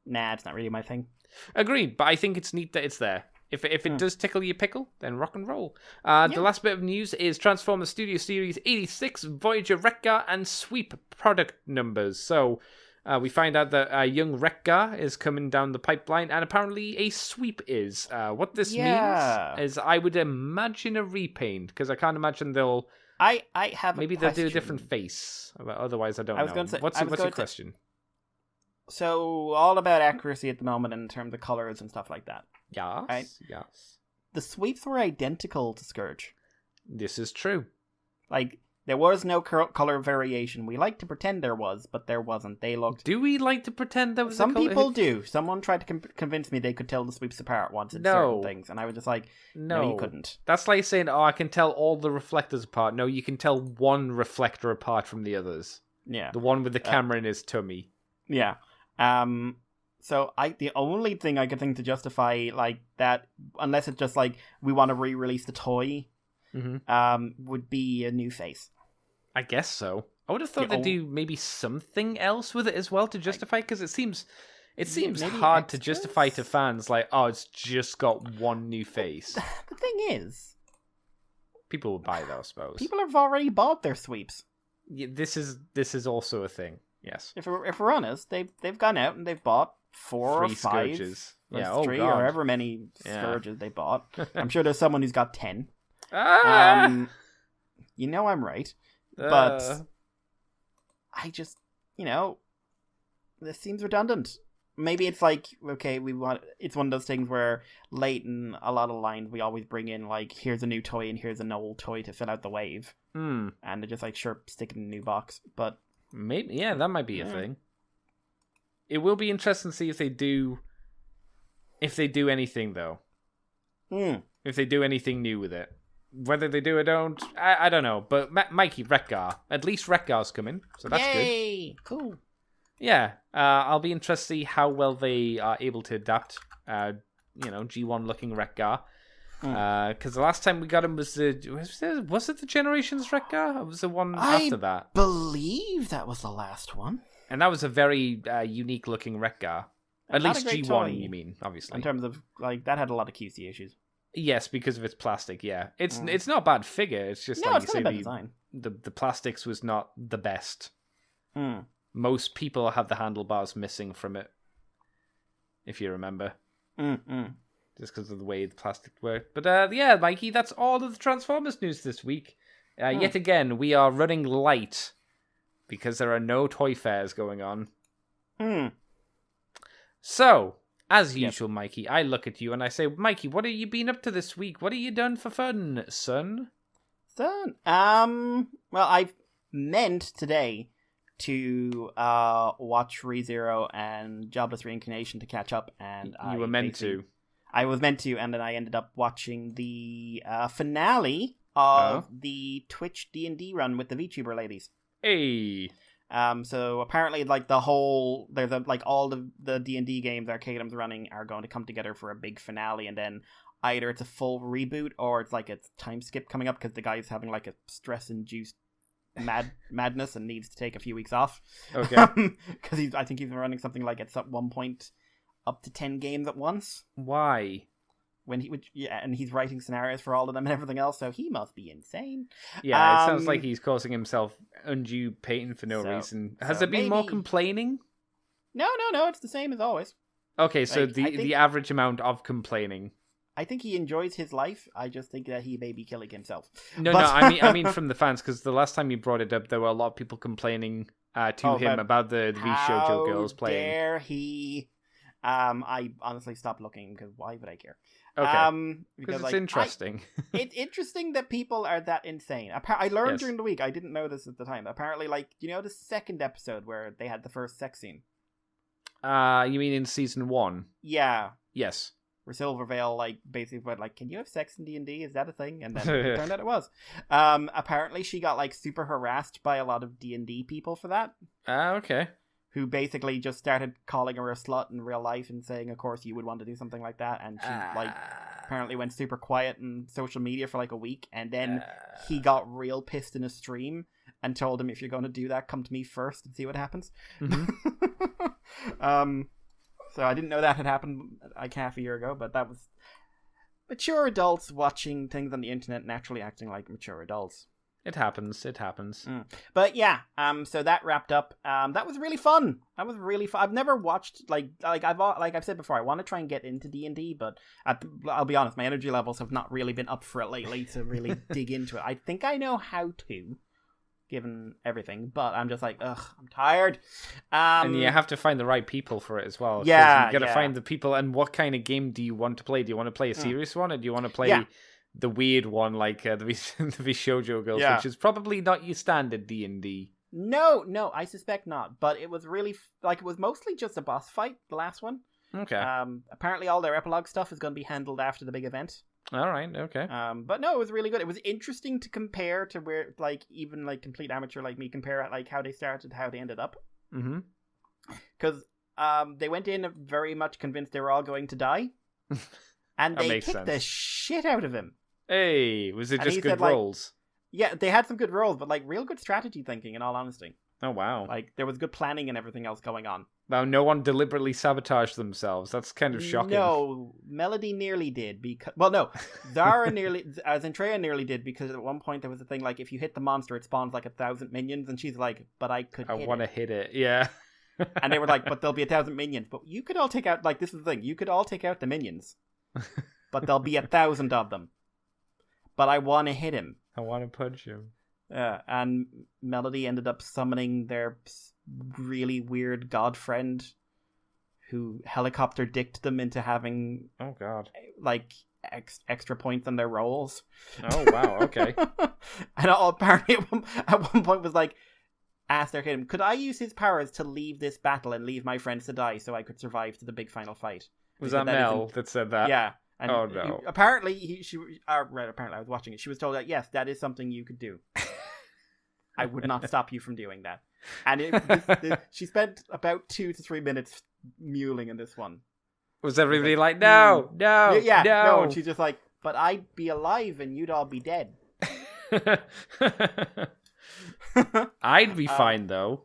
Nah, it's not really my thing. Agreed, but I think it's neat that it's there. If it does tickle your pickle, then rock and roll. The last bit of news is Transformers Studio Series 86, Voyager Wreck-Gar, and Sweep product numbers. So we find out that young Wreck-Gar is coming down the pipeline, and apparently a Sweep is. What this means is I would imagine a repaint, because I can't imagine they'll... I have Maybe a they'll do a question. different face. But otherwise, I don't I was know. gonna say- What's I was your going to- question? So, all about accuracy at the moment in terms of colors and stuff like that. Yes, Right. yes. The sweeps were identical to Scourge. This is true. Like, there was no color variation. We like to pretend there was, but there wasn't. They looked... Do we like to pretend there was Some a color? people do. Someone tried to convince me they could tell the sweeps apart once in certain things, and I was just like, no, you couldn't. That's like saying, I can tell all the reflectors apart. No, you can tell one reflector apart from the others. Yeah. The one with the camera in his tummy. Yeah. So the only thing I could think to justify like that, unless it's just like we want to re-release the toy, would be a new face. I guess so. I would have thought they'd do maybe something else with it as well to justify, because it seems maybe hard to extras? justify to fans. Like, oh, it's just got one new face. The thing is, People would buy that, I suppose. people have already bought their sweeps. Yeah, this is also a thing. Yes. If we're honest, they've gone out and they've bought 4 or 3 5 scourges. or Yeah, 3 God. or however many scourges they bought. I'm sure there's someone who's got 10. You know I'm right, but I just, this seems redundant. Maybe it's like, okay, it's one of those things where late in a lot of lines we always bring in like, here's a new toy and here's an old toy to fill out the wave, and they're just like, sure, stick it in a new box. But maybe, that might be a thing. It will be interesting to see if they do anything though. If they do anything new with it. Whether they do or don't, I don't know. But Mikey, Wreck-Gar. At least Wreck-Gar's coming, so that's good. Yay! Cool. Yeah, I'll be interested to see how well they are able to adapt, G1 looking Wreck-Gar. Because the last time we got him was it the Generations Wreck-Gar? Or was the one after that? I believe that was the last one. And that was a very unique looking Wreck-Gar. At least G1, toy, you mean, obviously. In terms of, like, that had a lot of QC issues. Yes, because of its plastic, yeah. It's not a bad figure, it's just like it's you not a bad say, design. the plastics was not the best. Most people have the handlebars missing from it, if you remember. Just because of the way the plastic worked. But yeah, Mikey, that's all of the Transformers news this week. Yet again, we are running light because there are no toy fairs going on. So, as usual, Mikey, I look at you and I say, Mikey, what have you been up to this week? What have you done for fun, son? Well, I meant today to watch ReZero and Jobless Reincarnation to catch up, and you were meant to. I was meant to, and then I ended up watching the finale of the Twitch D&D run with the VTuber ladies. Hey. So apparently, like all the D&D games Arcadum's running are going to come together for a big finale, and then either it's a full reboot or it's like a time skip coming up because the guy's having like a stress-induced madness and needs to take a few weeks off. Okay. Because I think he's been running something like at one point up to 10 games at once. Why? When and he's writing scenarios for all of them and everything else, so he must be insane. Yeah, it sounds like he's causing himself undue pain for no reason. Has there been more complaining? No, it's the same as always. Okay, so the average amount of complaining. I think he enjoys his life. I just think that he may be killing himself. No, I mean from the fans, because the last time you brought it up, there were a lot of people complaining to him about the VShojo girls playing. How dare he? I honestly stopped looking because why would I care? Okay, because it's like, interesting. It's interesting that people are that insane. I learned during the week. I didn't know this at the time. Apparently, like, the second episode where they had the first sex scene? You mean in season 1? Yeah. Yes. Where Silvervale, like, basically went, like, can you have sex in D&D? Is that a thing? And then it turned out it was. Apparently, she got, like, super harassed by a lot of D&D people for that. Okay. Who basically just started calling her a slut in real life and saying, of course, you would want to do something like that. And she, apparently went super quiet on social media for, like, a week. And then he got real pissed in a stream and told him, if you're going to do that, come to me first and see what happens. Mm-hmm. So I didn't know that had happened like half a year ago, but that was mature adults watching things on the internet naturally acting like mature adults. It happens. But yeah, so that wrapped up. That was really fun. I've never watched like I've said before, I want to try and get into D&D, but I'll be honest, my energy levels have not really been up for it lately to really dig into it. I think I know how to, given everything, but I'm just like, ugh, I'm tired. And you have to find the right people for it as well. Yeah, you got to find the people. And what kind of game do you want to play? Do you want to play a serious one, or do you want to play the weird one like the VShojo girls, which is probably not your standard D&D? No, I suspect not. But it was really it was mostly just a boss fight. The last one. Okay. Apparently, all their epilogue stuff is going to be handled after the big event. All right, okay. But no, it was really good. It was interesting to compare to where, like, even, like, complete amateur like me compare, like, how they started to how they ended up. Mm-hmm. Because they went in very much convinced they were all going to die. And they kicked the shit out of him. Hey, was it just good rolls? Yeah, they had some good rolls, but, like, real good strategy thinking, in all honesty. Oh, wow. Like, there was good planning and everything else going on. Now, no one deliberately sabotaged themselves. That's kind of shocking. No, Melody nearly did because no, Zentreya nearly did because at one point there was a thing like if you hit the monster, it spawns like 1,000 minions, and she's like, "But I want to hit it." Yeah, and they were like, "But there'll be 1,000 minions." But you could all take out this is the thing. You could all take out the minions, but there'll be 1,000 of them. But I want to hit him. I want to punch him. And Melody ended up summoning their really weird god friend who helicopter dicked them into having like extra points on their rolls. Oh wow, okay. And apparently at one point was like asked their him, could I use his powers to leave this battle and leave my friends to die so I could survive to the big final fight? Was that Mel that said that? Yeah. And oh no. Apparently apparently I was watching it. She was told that yes, that is something you could do. I would not stop you from doing that. And she spent about 2 to 3 minutes mewling in this one. Was everybody like, no, no, yeah, no? And she's just like, but I'd be alive and you'd all be dead. I'd be fine though.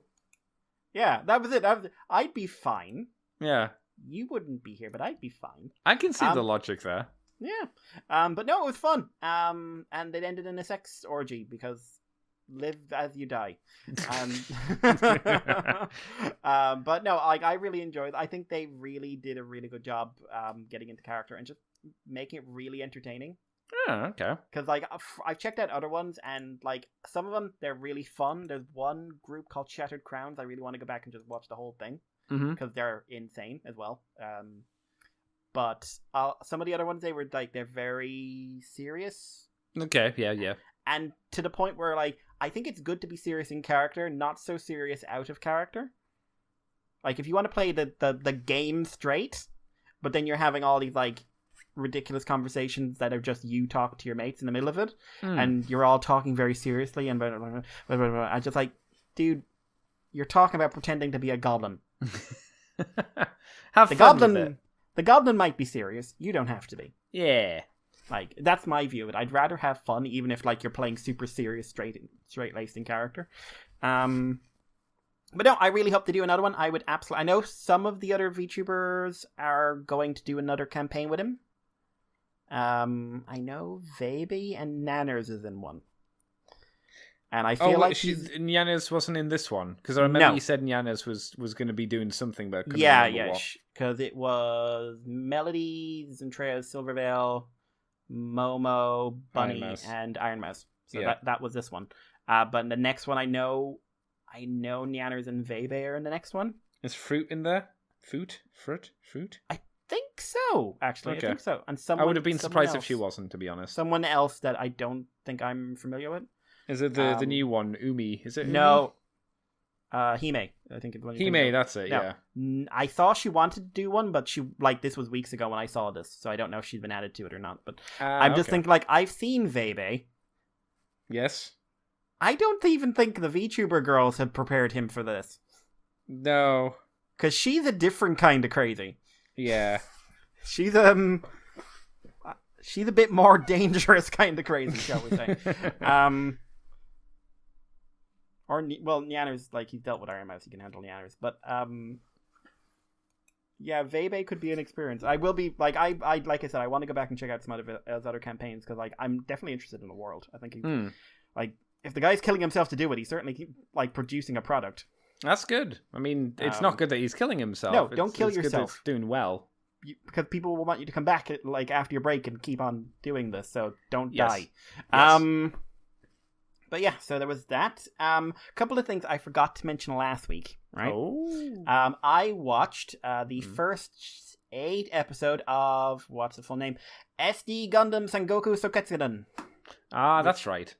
Yeah, that was it. I'd be fine. Yeah. You wouldn't be here, but I'd be fine. I can see the logic there. Yeah. But no, it was fun. And it ended in a sex orgy because live as you die. But no, I really enjoyed it. I think they really did a really good job getting into character and just making it really entertaining. Oh, okay. Because like I've checked out other ones and like some of them they're really fun. There's one group called Shattered Crowns. I really want to go back and just watch the whole thing because they're insane as well. But some of the other ones they're very serious. Okay, yeah. And to the point where like I think it's good to be serious in character, not so serious out of character. Like if you want to play the game straight, but then you're having all these like ridiculous conversations that are just you talk to your mates in the middle of it, and you're all talking very seriously and blah, blah, blah, blah, blah. I just like, dude, you're talking about pretending to be a goblin. Have fun with it. The goblin might be serious. You don't have to be. Yeah. Like that's my view of it. I'd rather have fun, even if like you're playing super serious, straight-laced in character. But no, I really hope to do another one. I would absolutely. I know some of the other VTubers are going to do another campaign with him. I know Vaby and Nanners is in one. And I feel like Nyanez wasn't in this one because I remember you said Nyanez was going to be doing something, but because it was Melody, Zentreya, Silvervale, Momo, Bunny, and Iron Mouse. So that was this one. But in the next one, I know Nyanners and Vebe are in the next one. Is Fruit in there? Fruit? I think so, actually. Okay. I think so. And I would have been surprised if she wasn't, to be honest. Someone else that I don't think I'm familiar with. Is it the new one, Umi? Is it Umi? No. Hime, I think it's Hime, that's it, yeah. I thought she wanted to do one, but this was weeks ago when I saw this, so I don't know if she's been added to it or not. But I'm just thinking, like, I've seen Vebe. Yes. I don't even think the VTuber girls had prepared him for this. No. Because she's a different kind of crazy. Yeah. She's a bit more dangerous kind of crazy, shall we say. Nyanners, like, he's dealt with Iron Mouse, he can handle Nyanners. But, yeah, Vebe could be an experience. I will be, like I said, I want to go back and check out some of his other campaigns, because, like, I'm definitely interested in the world. I think like, if the guy's killing himself to do it, he's certainly, like, producing a product. That's good. I mean, it's not good that he's killing himself. No, don't kill yourself. It's doing well. Because people will want you to come back, like, after your break and keep on doing this, so don't die. Yes. But yeah, so there was that. Couple of things I forgot to mention last week, right? Oh. I watched the first 8 episode of, what's the full name? SD Gundam Sengoku Souketsuren. Ah, that's right.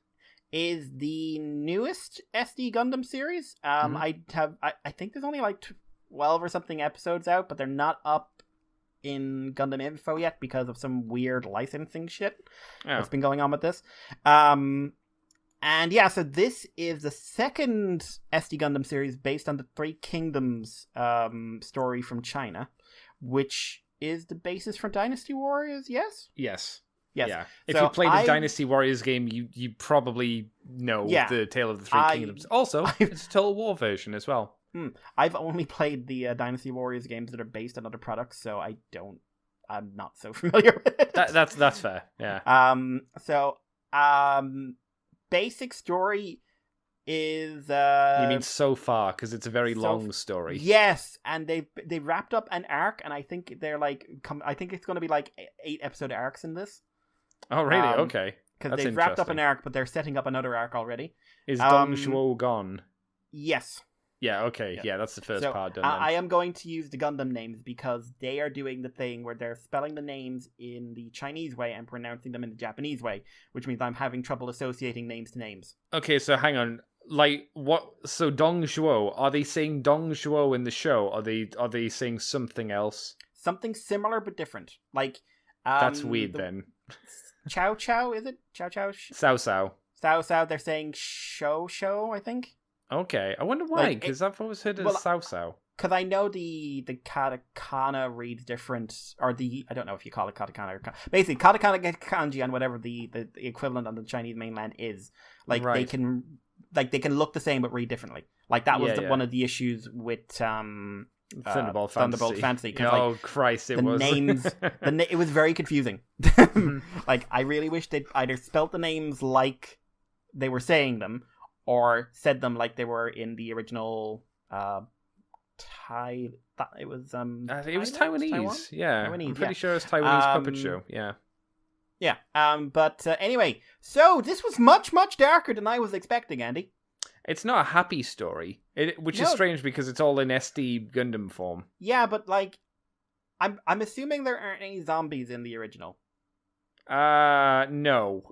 Is the newest SD Gundam series. I think there's only like 12 or something episodes out, but they're not up in Gundam Info yet because of some weird licensing shit that's been going on with this. And yeah, so this is the second SD Gundam series based on the Three Kingdoms story from China, which is the basis for Dynasty Warriors, yes? Yes. Yes. Yeah. If you play the Dynasty Warriors game, you probably know the Tale of the Three Kingdoms. Also, it's a Total War version as well. I've only played the Dynasty Warriors games that are based on other products, so I'm not so familiar with it. That's fair. Yeah. Basic story is you mean so far, because it's a very long story. Yes, and they wrapped up an arc, and I think they're like I think it's going to be like 8-episode arcs in this. Oh really? Okay. Because they've wrapped up an arc, but they're setting up another arc already. Is Dong Zhuo gone? Yes. Yeah, okay. Yeah, that's the first part done. I am going to use the Gundam names because they are doing the thing where they're spelling the names in the Chinese way and pronouncing them in the Japanese way, which means I'm having trouble associating names to names. Okay, so hang on. Like, what? So Dong Zhuo, are they saying Dong Zhuo in the show? Are they saying something else? Something similar but different. Like, that's weird then. Chow Chow, is it? Chow Chow? Sao Sao. Sao Sao, they're saying Show, I think. Okay, I wonder why, because I've always heard it as Sao Sao. Because I know the katakana reads different, or I don't know if you call it katakana or basically katakana kanji and whatever the equivalent on the Chinese mainland is. Like, right. they can look the same but read differently. Like, that was one of the issues with Thunderbolt Fantasy. Oh, Christ, it was. Names, it was very confusing. Like, I really wish they'd either spelt the names like they were saying them, or said them like they were in the original it was Taiwanese. Taiwan? Yeah, Taiwanese, I'm pretty sure it's Taiwanese puppet show. Yeah. But anyway, so this was much, much darker than I was expecting, Andy. It's not a happy story, which is strange because it's all in SD Gundam form. Yeah, but like, I'm assuming there aren't any zombies in the original. No.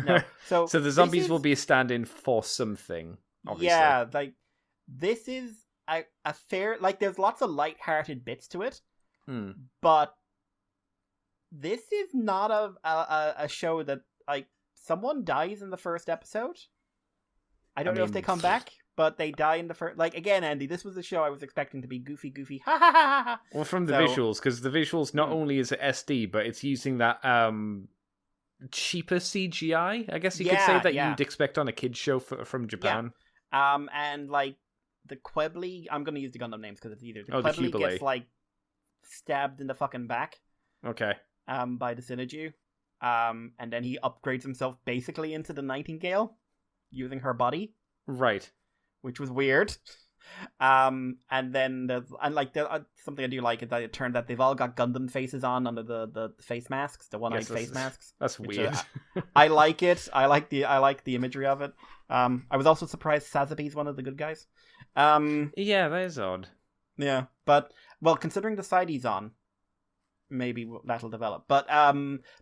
No. So the zombies will be a stand-in for something. Obviously. Yeah, like this is a fair, like, there's lots of light-hearted bits to it, but this is not a show that, like, someone dies in the first episode. I don't know if they come back, but they die in the first. Like, again, Andy, this was a show I was expecting to be goofy, ha ha ha ha. Well, from the visuals, because the visuals not only is it SD, but it's using that cheaper CGI. I guess you could say that you'd expect on a kids show from Japan. Yeah. And like the Quebly, I'm going to use the Gundam names because it's easier. The Quebly gets like stabbed in the fucking back. Okay. By the Sinaju. And then he upgrades himself basically into the Nightingale, using her body. Right. Which was weird. And then something I do like is that it turned out they've all got Gundam faces on under the face masks, the one-eyed face masks. That's weird. I like it. I like the imagery of it. I was also surprised Sazabi's one of the good guys. Yeah, that is odd. Yeah, but well, considering the side he's on, maybe that'll develop. But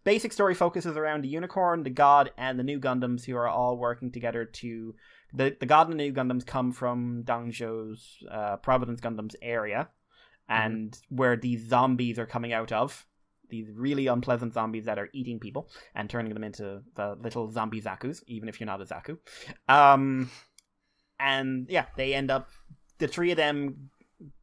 basic story focuses around the Unicorn, the God, and the new Gundams, who are all working together to... The God and the new Gundams come from Dangzhou's Providence Gundams area, and where these zombies are coming out of. These really unpleasant zombies that are eating people and turning them into the little zombie Zakus, even if you're not a Zaku. And yeah, they end up... The three of them,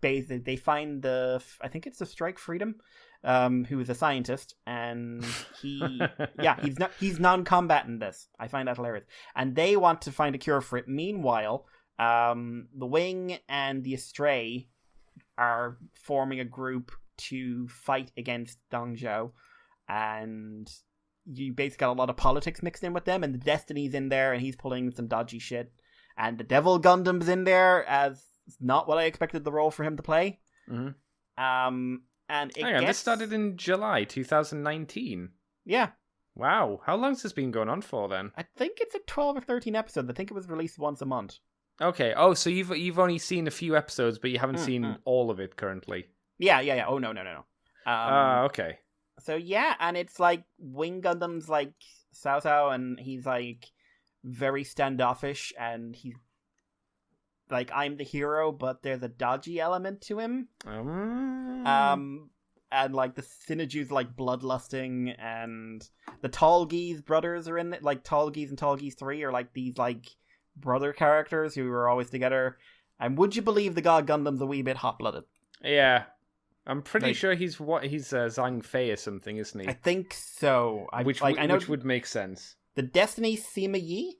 they find I think it's the Strike Freedom, who is a scientist, and he's non-combat in this. I find that hilarious. And they want to find a cure for it. Meanwhile, the Wing and the Astray are forming a group to fight against Dongzhou, and you basically got a lot of politics mixed in with them, and the Destiny's in there, and he's pulling some dodgy shit, and the Devil Gundam's in there as not what I expected the role for him to play. And this started in July 2019. Yeah. Wow. How long's this been going on for then? I think it's a 12 or 13 episodes. I think it was released once a month. Okay. Oh, so you've only seen a few episodes, but you haven't seen all of it currently. Yeah. Oh, no. Okay. So yeah, and it's like Wing Gundam's like Cao Cao, and he's like very standoffish, and he's like, I'm the hero, but there's a dodgy element to him. And like the Sinaju's like bloodlusting, and the Tallgeese brothers are in it. Like Tallgeese and Tallgeese 3 are like these like brother characters who are always together. And would you believe the God Gundam's a wee bit hot-blooded? Yeah. I'm pretty sure he's Zhang Fei or something, isn't he? I think so. Which would make sense. The Destiny Sima Yi?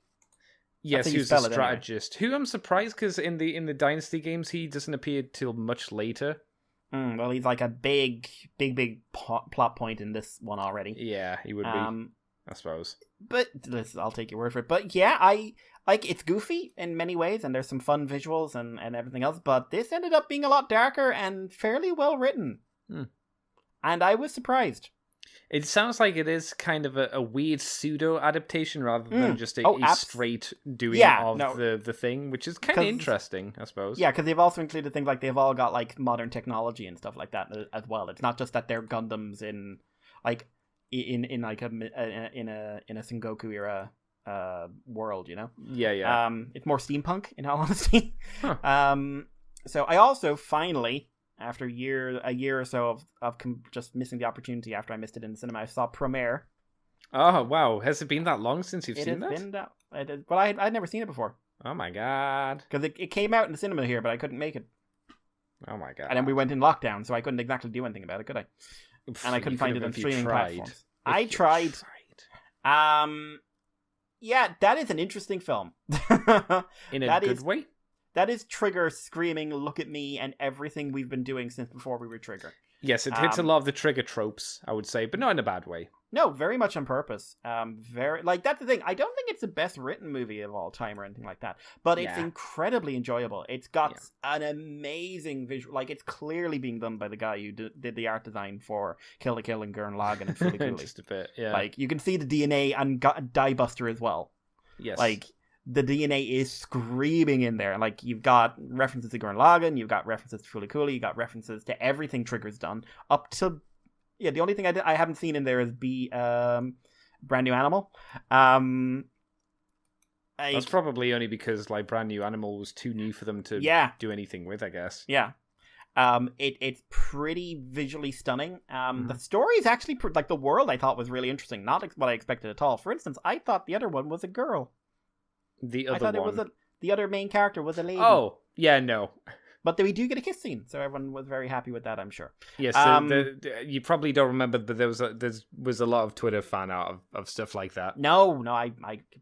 Yes, how he you was a spell it anyway. strategist. Who I'm surprised because in the Dynasty games he doesn't appear till much later. Well, he's like a big plot point in this one already. Yeah, he would be. I suppose. But listen, I'll take your word for it. But yeah, I like it's goofy in many ways, and there's some fun visuals and everything else. But this ended up being a lot darker and fairly well written, and I was surprised. It sounds like it is kind of a weird pseudo adaptation rather than just a straight doing of the thing, which is kind of interesting, I suppose. Yeah, because they've also included things like they've all got like modern technology and stuff like that as well. It's not just that they're Gundams in like in like a Sengoku era world, you know. Yeah. It's more steampunk, in all honesty. Huh. So I also finally, after a year or so of just missing the opportunity after I missed it in the cinema, I saw Premiere. Oh wow, has it been that long since you've seen that? Well, I'd never seen it before. Oh my god! Because it came out in the cinema here, but I couldn't make it. Oh my god! And then we went in lockdown, so I couldn't exactly do anything about it, could I? And I couldn't find it on streaming platforms. I tried. Yeah, that is an interesting film. In a good way? That is Trigger screaming, "Look at me," and everything we've been doing since before we were Trigger. Yes, it hits a lot of the Trigger tropes, I would say, but not in a bad way. No, very much on purpose. Very like that's the thing. I don't think it's the best written movie of all time or anything like that, but it's incredibly enjoyable. It's got an amazing visual. Like it's clearly being done by the guy who did the art design for Kill la Kill and Gurren Lagann and Fooly Cooly. Just a bit, yeah. Like you can see the DNA and Die Buster as well. Yes, like the DNA is screaming in there. Like you've got references to Gurren Lagann, you've got references to Fooly Cooly, you got references to everything Trigger's done up to. Yeah, the only thing I haven't seen in there is Brand New Animal. That's probably only because like Brand New Animal was too new for them to do anything with, I guess. Yeah. It's pretty visually stunning. The story is actually like the world I thought was really interesting. Not what I expected at all. For instance, I thought the other one was a girl. The other I thought the other main character was a lady. Oh, yeah, no. But we do get a kiss scene, so everyone was very happy with that, I'm sure. Yes, you probably don't remember, but there was a lot of Twitter fan art of stuff like that. No, I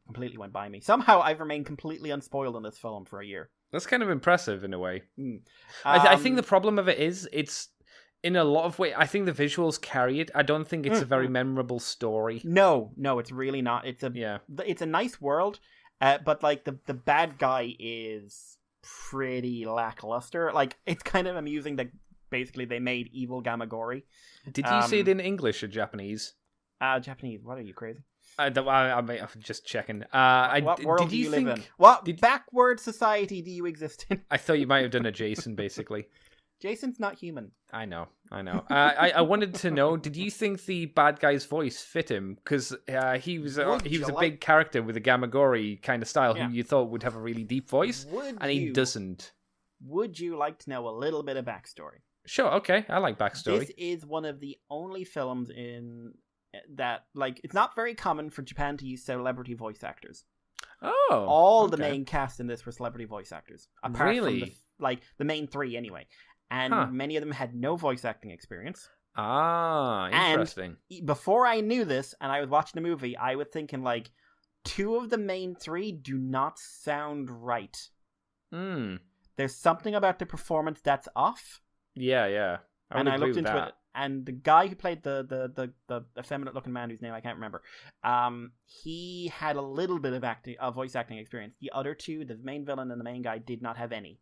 completely went by me. Somehow I've remained completely unspoiled in this film for a year. That's kind of impressive in a way. I think the problem of it is it's in a lot of ways. I think the visuals carry it. I don't think it's a very memorable story. No, it's really not. It's a nice world, but like the bad guy is pretty lackluster. Like it's kind of amusing that basically they made evil Gamagori. Did you see it in English or Japanese? Japanese. What, are you crazy? I'm just checking. What world do you live in? What backward society do you exist in? I thought you might have done a Jason, basically. Jason's not human. I know. I wanted to know, did you think the bad guy's voice fit him? Because he was a big character with a Gamagori kind of style who you thought would have a really deep voice, he doesn't. Would you like to know a little bit of backstory? Sure, okay. I like backstory. This is one of the only films in that, like, it's not very common for Japan to use celebrity voice actors. Oh, all the main cast in this were celebrity voice actors, apart from the main three anyway. And many of them had no voice acting experience. Ah, interesting. And before I knew this, and I was watching the movie, I was thinking, like, two of the main three do not sound right. There's something about the performance that's off. Yeah. I looked into it, and the guy who played the effeminate-looking man whose name I can't remember, he had a little bit of voice acting experience. The other two, the main villain and the main guy, did not have any.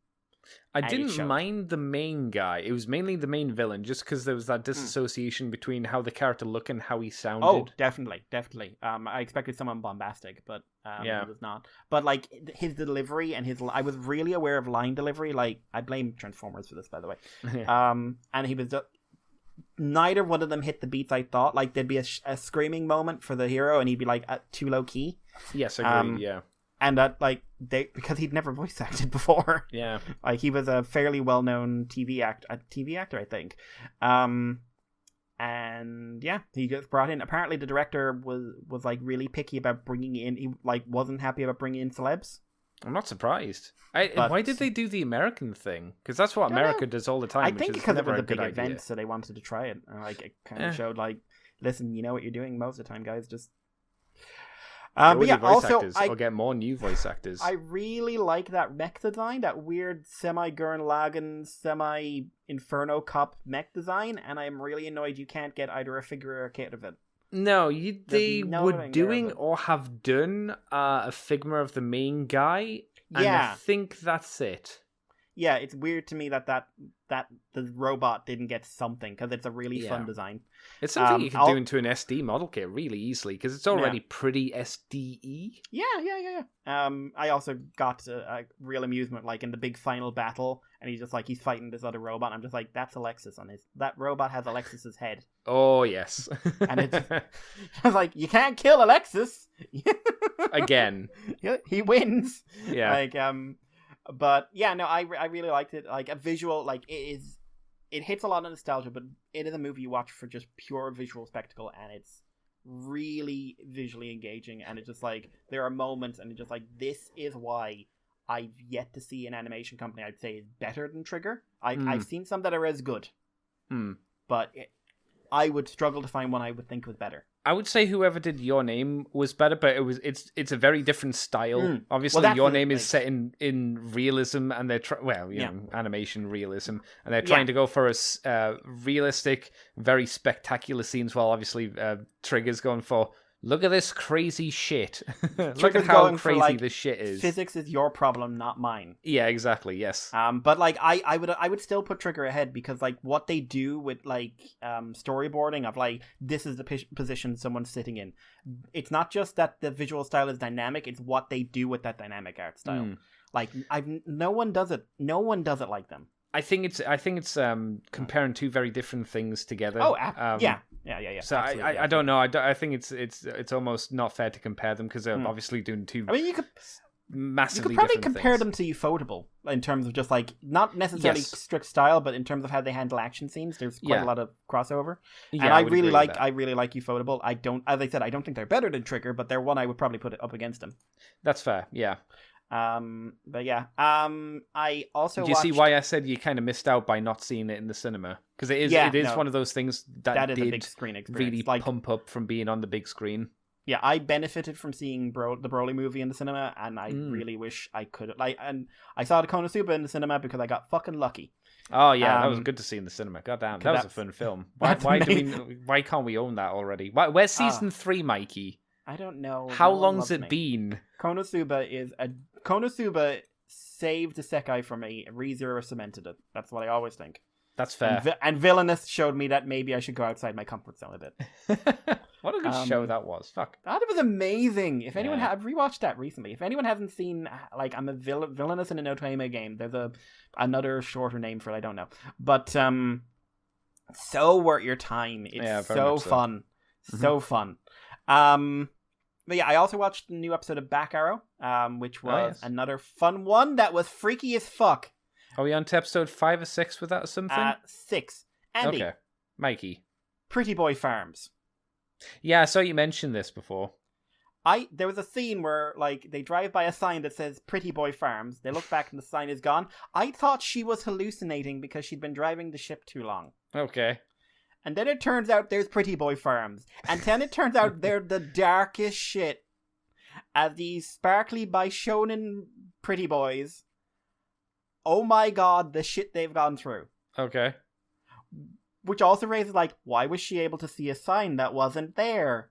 I didn't mind the main guy. It was mainly the main villain, just because there was that disassociation between how the character looked and how he sounded. Oh, definitely. I expected someone bombastic, but he was not. But like his delivery and I was really aware of line delivery. Like I blame Transformers for this, by the way. And he was neither one of them hit the beats I thought. Like there'd be a screaming moment for the hero, and he'd be like too low key. Yes, agreed. Yeah. And that, like, because he'd never voice acted before. Yeah. Like, he was a fairly well-known TV actor, I think. And, yeah, he gets brought in. Apparently, the director was like, really picky about bringing in... He, like, wasn't happy about bringing in celebs. I'm not surprised. Why did they do the American thing? Because that's what America does all the time. I think because it was a big event, so they wanted to try it. And, like, it kind of showed, like, listen, you know what you're doing most of the time, guys. Just... But Or yeah, new voice also actors, or get more new voice actors. I really like that mech design, that weird semi-Gurren Lagann, semi-Inferno Cop mech design, and I'm really annoyed you can't get either a figure or a kit of it. No, they no were thing there, doing but- or have done a Figma of the main guy, and Yeah. I think that's it. Yeah, it's weird to me that the robot didn't get something, because it's a really fun Yeah. design. It's something you can I'll- do into an SD model kit really easily, because it's already pretty SDE. Yeah. I also got a real amusement, like in the big final battle, and he's fighting this other robot. And I'm just like, that's Alexis on his. That robot has Alexis's head, Oh, yes. and it's. I was like, you can't kill Alexis. Again. He wins. Yeah. But yeah, no, I really liked it. Like a visual, like it hits a lot of nostalgia, but it is a movie you watch for just pure visual spectacle, and it's really visually engaging. And it's just like there are moments, and it's just like, this is why I've yet to see an animation company I'd say is better than Trigger. I've seen some that are as good, but I would struggle to find one I would think was better. I would say whoever did Your Name was better, but it's a very different style. Obviously, Well, Your Name is set in realism, and they're animation realism, and they're trying to go for a realistic, very spectacular scenes. While obviously, Trigger's going for, look at this crazy shit. Look at how crazy this shit is. Physics is your problem, not mine. Yeah, exactly. Yes. But like I would still put Trigger ahead, because like what they do with like storyboarding of like, this is the position someone's sitting in. It's not just that the visual style is dynamic; it's what they do with that dynamic art style. Like no one does it. No one does it like them. I think it's comparing two very different things together. Oh, yeah. So I don't know. I think it's almost not fair to compare them, because they're obviously doing two. I mean, you could massively probably different compare things. them to Ufotable in terms of just like, not necessarily strict style, but in terms of how they handle action scenes. There's quite a lot of crossover, and I really like Ufotable. I don't, as I said, I don't think they're better than Trigger, but they're one I would probably put it up against them. That's fair. Yeah. But yeah. I also. Do you see why I said you kind of missed out by not seeing it in the cinema? Because it is one of those things that is did a big screen experience. really like, pump up from being on the big screen. Yeah, I benefited from seeing the Broly movie in the cinema, and I really wish I could. And I saw the Konosuba in the cinema because I got fucking lucky. Oh yeah, that was good to see in the cinema. God damn, that was a fun film. Why can't we own that already? Where's season 3, Mikey? I don't know. How long's it been? Konosuba saved the Sekai for me. ReZero cemented it. That's what I always think. That's fair. And Villainous showed me that maybe I should go outside my comfort zone a bit. What a good show that was. Fuck. That was amazing. If anyone I've rewatched that recently. If anyone hasn't seen, like, I'm a Villainous in an Otome game. There's another shorter name for it. I don't know. But so worth your time. It's so fun. So fun. But yeah, I also watched the new episode of Back Arrow, which was another fun one that was freaky as fuck. Are we on to episode 5 or 6 with that or something? 6. Andy. Okay. Mikey. Pretty Boy Farms. Yeah, I saw you mention this before. There was a scene where, like, they drive by a sign that says Pretty Boy Farms. They look back and the sign is gone. I thought she was hallucinating because she'd been driving the ship too long. Okay. And then it turns out there's Pretty Boy Farms. And then it turns out they're the darkest shit. As these sparkly by shonen pretty boys. Oh my god, the shit they've gone through. Okay. Which also raises, like, why was she able to see a sign that wasn't there?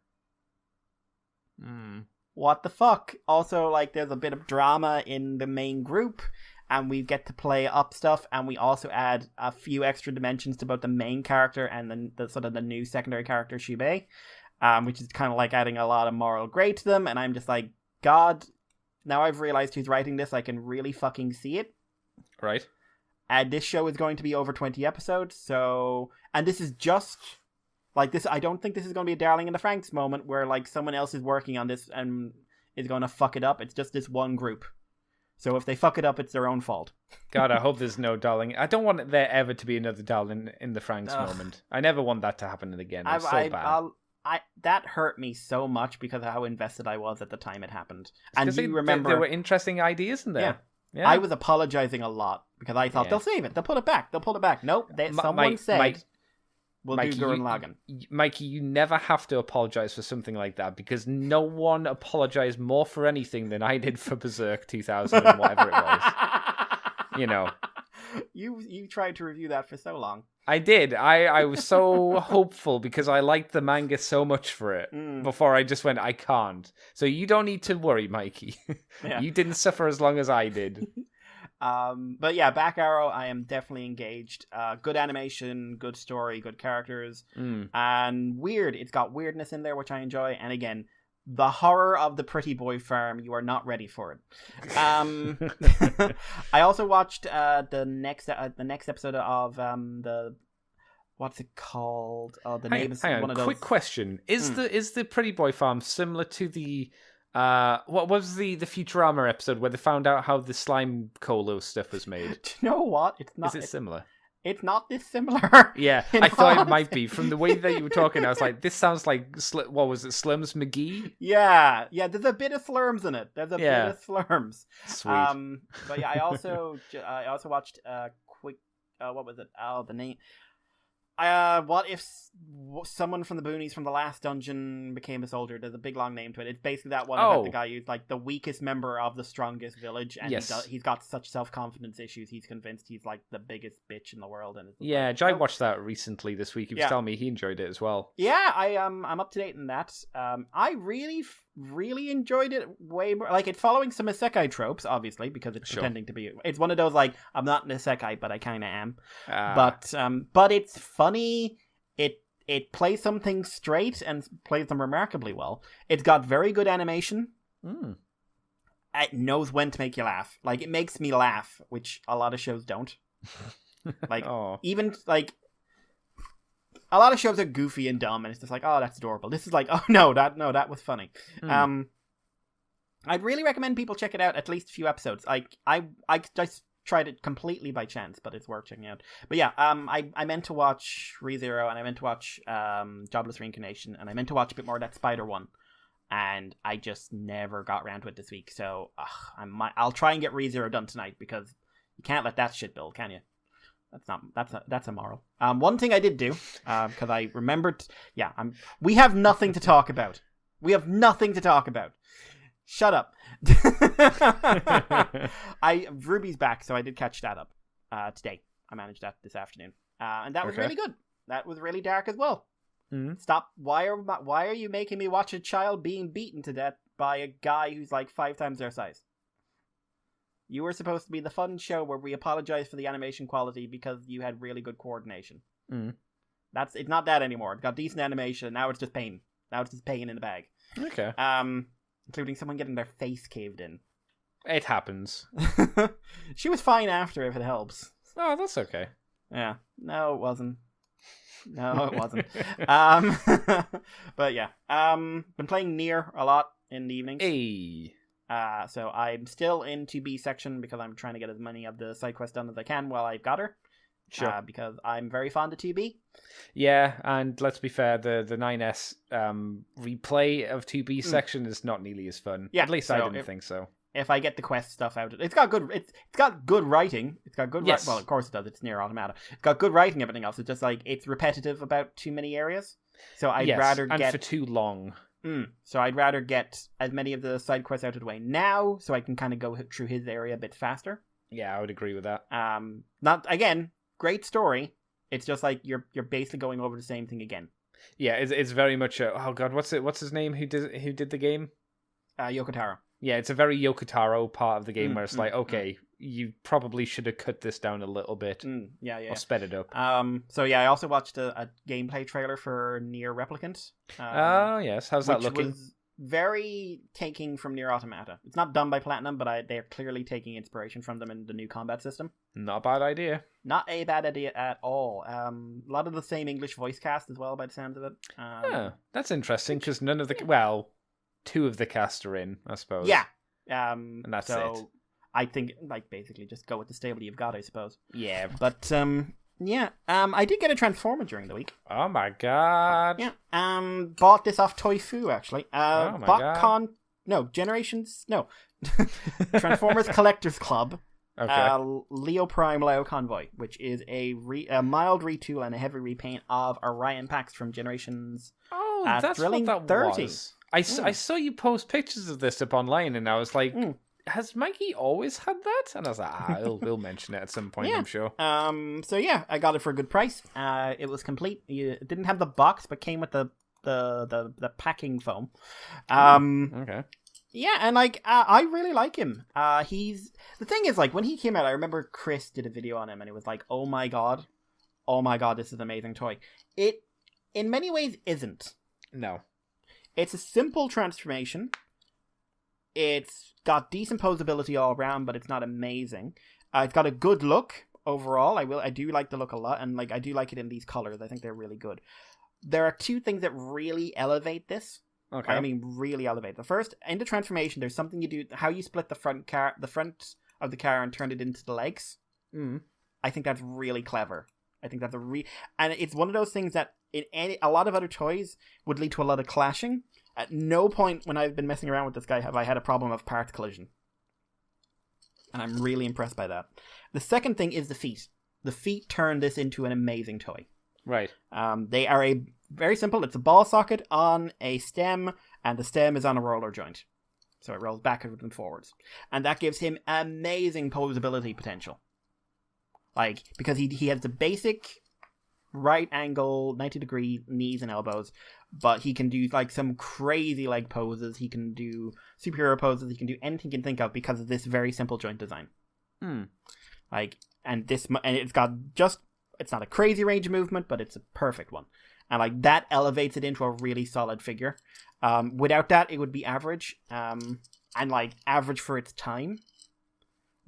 What the fuck? Also, like, there's a bit of drama in the main group, and we get to play up stuff, and we also add a few extra dimensions to both the main character and the sort of the new secondary character, Shibei, which is kind of like adding a lot of moral grey to them, and I'm just like, God, now I've realized who's writing this, I can really fucking see it. Right. And this show is going to be over 20 episodes, so... And this is just... Like, this, I don't think this is going to be a Darling in the Franxx moment where, like, someone else is working on this and is going to fuck it up. It's just this one group. So if they fuck it up, it's their own fault. God, I hope there's no Darling. I don't want there ever to be another Darling in the Franxx moment. I never want that to happen again. It's so bad. That hurt me so much because of how invested I was at the time it happened. And you remember... There were interesting ideas in there. Yeah. I was apologizing a lot because I thought they'll save it. They'll pull it back. Nope. Someone said... We'll Mikey, do Gurren Lagann. Mikey, you never have to apologize for something like that because no one apologized more for anything than I did for Berserk 2000 and whatever it was. You know. You tried to review that for so long. I did. I was so hopeful because I liked the manga so much for it before I just went, I can't. So you don't need to worry, Mikey. Yeah. You didn't suffer as long as I did. But yeah, Back Arrow, I am definitely engaged. Good animation, good story, good characters, and weird. It's got weirdness in there, which I enjoy. And again, the horror of the Pretty Boy Farm, you are not ready for it. I also watched the next episode of the what's it called? Oh, the name is hang on. one of those. Quick question: Is the Pretty Boy Farm similar to the what was the Futurama episode where they found out how the slime colo stuff was made? Do you know what? It's not. Is it similar? It's not this similar. Yeah, I thought it might be. From the way that you were talking, I was like, this sounds like, what was it, Slums McGee? Yeah, there's a bit of slurms in it. There's a bit of slurms. Sweet. But yeah, I also watched quick, what was it? Oh, the name. What if someone from the boonies from the last dungeon became a soldier? There's a big long name to it. It's basically that one about the guy who's like the weakest member of the strongest village, and he's got such self-confidence issues. He's convinced he's like the biggest bitch in the world. And yeah, Jai watched that recently this week. He was telling me he enjoyed it as well. Yeah, I'm up to date in that. I really enjoyed it way more. Like, it's following some isekai tropes, obviously, because it's pretending to be. It's one of those like, I'm not an isekai, but I kind of am. But it's funny. It plays some things straight and plays them remarkably well. It's got very good animation. It knows when to make you laugh. Like, it makes me laugh, which a lot of shows don't. Like, even like. A lot of shows are goofy and dumb, and it's just like, oh, that's adorable. This is like, oh no, that was funny. I'd really recommend people check it out. At least a few episodes. Like, I just tried it completely by chance, but it's worth checking out. But yeah, I meant to watch ReZero, and I meant to watch Jobless Reincarnation, and I meant to watch a bit more of that Spider one, and I just never got around to it this week. So I'll try and get ReZero done tonight because you can't let that shit build, can you? That's immoral. One thing I did do, because I remembered, we have nothing to talk about. Shut up. Ruby's back, so I did catch that up today. I managed that this afternoon, and that was really good. That was really dark as well. Stop! Why are you making me watch a child being beaten to death by a guy who's like 5 times their size? You were supposed to be the fun show where we apologize for the animation quality because you had really good coordination. It's not that anymore. It's got decent animation. Now it's just pain. Now it's just pain in the bag. Okay. Including someone getting their face caved in. It happens. She was fine after, if it helps. Oh, that's okay. Yeah. No, it wasn't. But yeah. Been playing Nier a lot in the evenings. Hey. So I'm still in 2B section because I'm trying to get as many of the side quests done as I can while I've got her. Sure. Because I'm very fond of 2B. Yeah, and let's be fair, the 9S replay of 2B section is not nearly as fun. Yeah, at least I didn't think so. If I get the quest stuff out, it's got good writing. It's got good. Yes. Well, of course it does. It's Nier Automata. It's got good writing. Everything else. It's just like it's repetitive about too many areas. So I'd rather get for too long. So I'd rather get as many of the side quests out of the way now, so I can kind of go through his area a bit faster. Yeah, I would agree with that. Not again, great story. It's just like you're basically going over the same thing again. Yeah, it's very much oh god, what's his name? Who did the game? Yoko Taro. Yeah, it's a very Yoko Taro part of the game where it's like, okay, you probably should have cut this down a little bit. Or sped it up. So yeah, I also watched a gameplay trailer for Nier Replicant. Oh yes, how's that looking? Was very taking from Nier Automata. It's not done by Platinum, but they're clearly taking inspiration from them in the new combat system. Not a bad idea. Not a bad idea at all. A lot of the same English voice cast as well, by the sounds of it. That's interesting because none of the two of the cast are in, I suppose. Yeah. And that's it. I think, like, basically just go with the stable you've got, I suppose. Yeah. But, yeah. I did get a Transformer during the week. Oh my god. Yeah. Bought this off Toyfu, actually. Oh my god. Generations? No. Transformers Collectors Club. Okay. Leo Prime Lao Convoy, which is a mild retool and a heavy repaint of Orion Pax from Generations. Oh, that's Thrilling what that 30. was. I saw you post pictures of this up online, and I was like, has Mikey always had that? And I was like, we'll mention it at some point, I'm sure. So yeah, I got it for a good price. It was complete. It didn't have the box, but came with the packing foam. Okay. Yeah, and like I really like him. The thing is, like, when he came out, I remember Chris did a video on him, and it was like, oh my god, this is an amazing toy. It, in many ways, isn't. No. It's a simple transformation. It's got decent posability all around, but it's not amazing. It's got a good look overall. I do like the look a lot, and like I do like it in these colors. I think they're really good. There are two things that really elevate this. Okay. I mean, really elevate. The first, in the transformation, there's something you do, how you split the front of the car and turn it into the legs. I think that's really clever. I think that's and it's one of those things that in a lot of other toys would lead to a lot of clashing. At no point when I've been messing around with this guy have I had a problem of part collision. And I'm really impressed by that. The second thing is the feet. The feet turn this into an amazing toy. Right. They are very simple. It's a ball socket on a stem, and the stem is on a roller joint. So it rolls backwards and forwards. And that gives him amazing posability potential. Like, because he has the basic right angle, 90-degree knees and elbows, but he can do like some crazy leg poses. He can do superhero poses. He can do anything you can think of because of this very simple joint design. Like, and it's got it's not a crazy range of movement, but it's a perfect one. And like that elevates it into a really solid figure. Without that, it would be average. And like average for its time.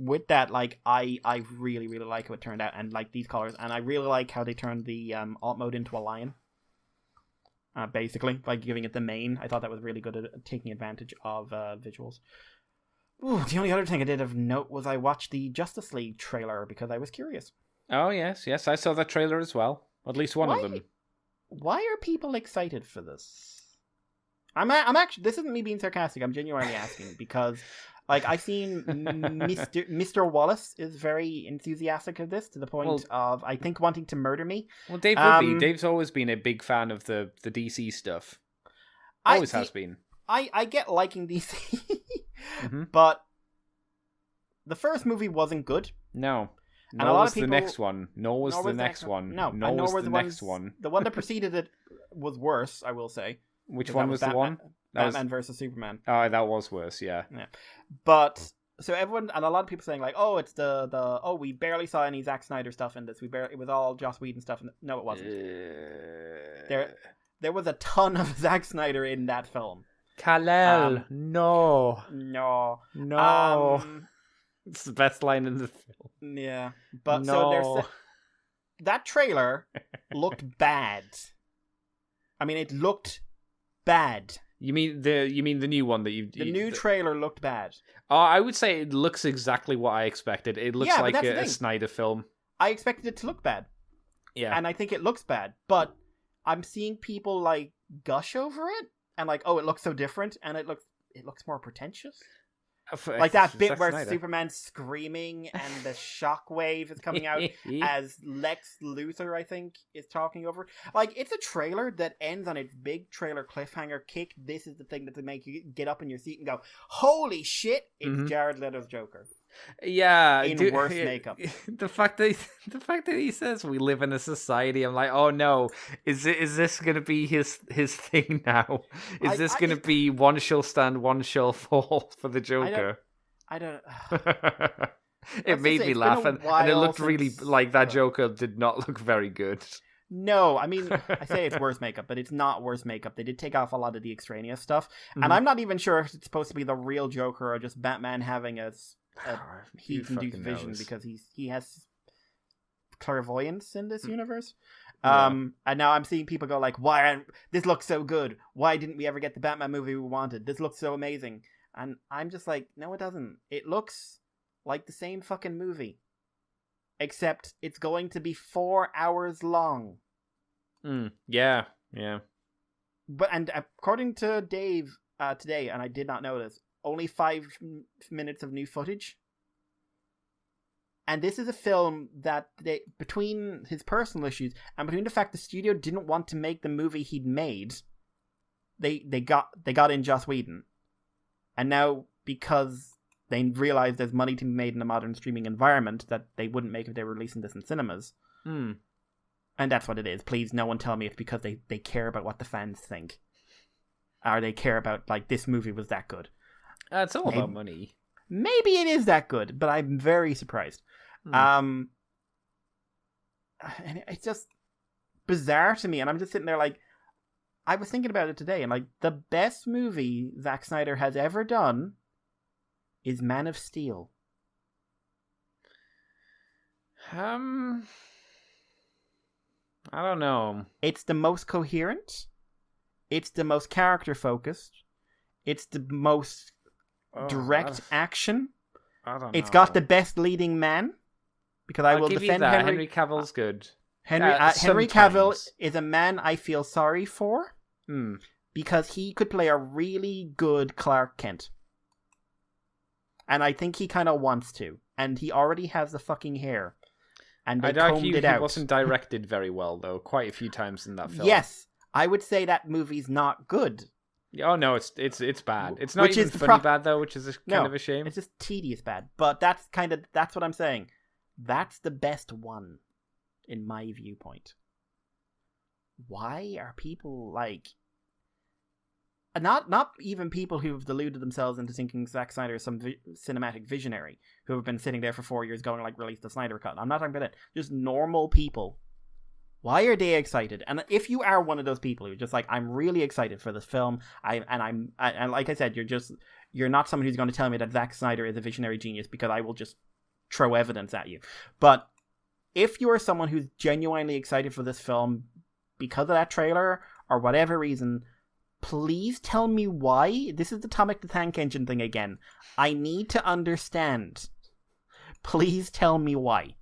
With that, like I really, really like how it turned out, and like these colors, and I really like how they turned the alt mode into a lion. Basically, by giving it the mane. I thought that was really good at taking advantage of visuals. Ooh, the only other thing I did of note was I watched the Justice League trailer because I was curious. Oh, yes, I saw that trailer as well. At least one of them. Why are people excited for this? I'm actually, this isn't me being sarcastic, I'm genuinely asking, because, like, I've seen Mr. Wallace is very enthusiastic of this, to the point of, I think, wanting to murder me. Well, Dave would be. Dave's always been a big fan of the DC stuff. Always has been. I get liking DC, but the first movie wasn't good. No. And a lot of people, the next one. Nor was the next one. No, nor was the next one. The one that preceded it was worse, I will say. Which one was the one? Batman versus Superman. Oh, that was worse, yeah. But, so everyone, and a lot of people saying like, oh, it's we barely saw any Zack Snyder stuff in this. It was all Joss Whedon stuff. No, it wasn't. There was a ton of Zack Snyder in that film. Kal-El, no. It's the best line in the film. Yeah, but so that trailer looked bad. I mean, it looked bad. You mean the new one that you? The new trailer looked bad. I would say it looks exactly what I expected. It looks like a Snyder film. I expected it to look bad. Yeah, and I think it looks bad. But I'm seeing people like gush over it and like, oh, it looks so different, and it looks more pretentious. Like that bit where Snyder. Superman's screaming and the shockwave is coming out as Lex Luthor, I think, is talking over. Like, it's a trailer that ends on its big trailer cliffhanger kick. This is the thing that to make you get up in your seat and go, holy shit, it's Jared Leto's Joker. Yeah, in worse makeup. The fact that he says we live in a society, I'm like, oh no, is this gonna be his thing now? Is this gonna be one shall stand, one shall fall for the Joker? I don't. It made me laugh, and it looked really like that Joker did not look very good. No, I mean, I say it's worse makeup, but it's not worse makeup. They did take off a lot of the extraneous stuff, and I'm not even sure if it's supposed to be the real Joker or just Batman having he can do vision because he has clairvoyance in this universe. And now I'm seeing people go like, this looks so good. Why didn't we ever get the Batman movie we wanted? This looks so amazing. And I'm just like, no, it doesn't. It looks like the same fucking movie. Except it's going to be 4 hours long. Yeah. But, and according to Dave today, and I did not know this, only 5 minutes of new footage. And this is a film that between his personal issues and between the fact the studio didn't want to make the movie he'd made, they got in Joss Whedon. And now, because they realize there's money to be made in a modern streaming environment that they wouldn't make if they were releasing this in cinemas. Hmm. And that's what it is. Please, no one tell me it's because they care about what the fans think. Or they care about, like, this movie was that good. It's all about money. Maybe it is that good, but I'm very surprised. And it's just bizarre to me, and I'm just sitting there like, I was thinking about it today, and like, the best movie Zack Snyder has ever done is Man of Steel. I don't know. It's the most coherent. It's the most character focused. It's the most direct action. I don't know. It's got the best leading man. Because I will give defend you that. Henry Cavill's good. Henry Cavill is a man I feel sorry for. Hmm. Because he could play a really good Clark Kent. And I think he kind of wants to. And he already has the fucking hair. And they combed it out. He wasn't directed very well, though, quite a few times in that film. Yes, I would say that movie's not good. Oh, no, it's bad. It's not even funny bad, though, which is kind of a shame. It's just tedious bad. But that's what I'm saying. That's the best one, in my viewpoint. Why are people like... Not even people who have deluded themselves into thinking Zack Snyder is some cinematic visionary, who have been sitting there for 4 years going, like, release the Snyder Cut. I'm not talking about that. Just normal people. Why are they excited? And if you are one of those people who's just like, I'm really excited for this film, and like I said, you're not someone who's going to tell me that Zack Snyder is a visionary genius, because I will just throw evidence at you. But if you are someone who's genuinely excited for this film because of that trailer or whatever reason, please tell me why. This is the Atomic the Tank Engine thing again. I need to understand. Please tell me why.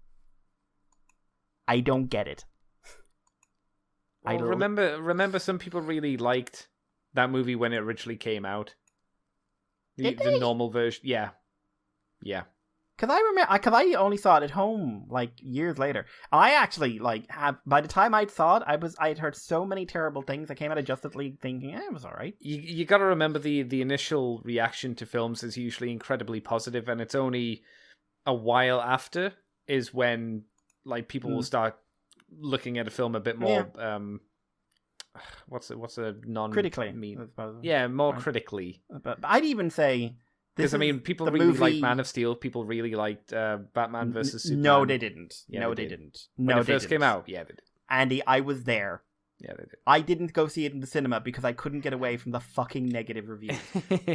I don't get it. Well, remember some people really liked that movie when it originally came out. The normal version. Yeah. Because I only saw it at home like years later. I actually by the time I'd saw it, I'd heard so many terrible things. I came out of Justice League thinking, it was all right. You got to remember the initial reaction to films is usually incredibly positive, and it's only a while after is when like people will start looking at a film a bit more. Yeah. What's a non critically? Yeah, more critically. But I'd even say. Because, I mean, people really liked Man of Steel. People really liked Batman vs. Superman. No, they didn't. Yeah, they didn't. When it first came out, yeah, they did. Andy, I was there. Yeah, they did. I didn't go see it in the cinema because I couldn't get away from the fucking negative reviews.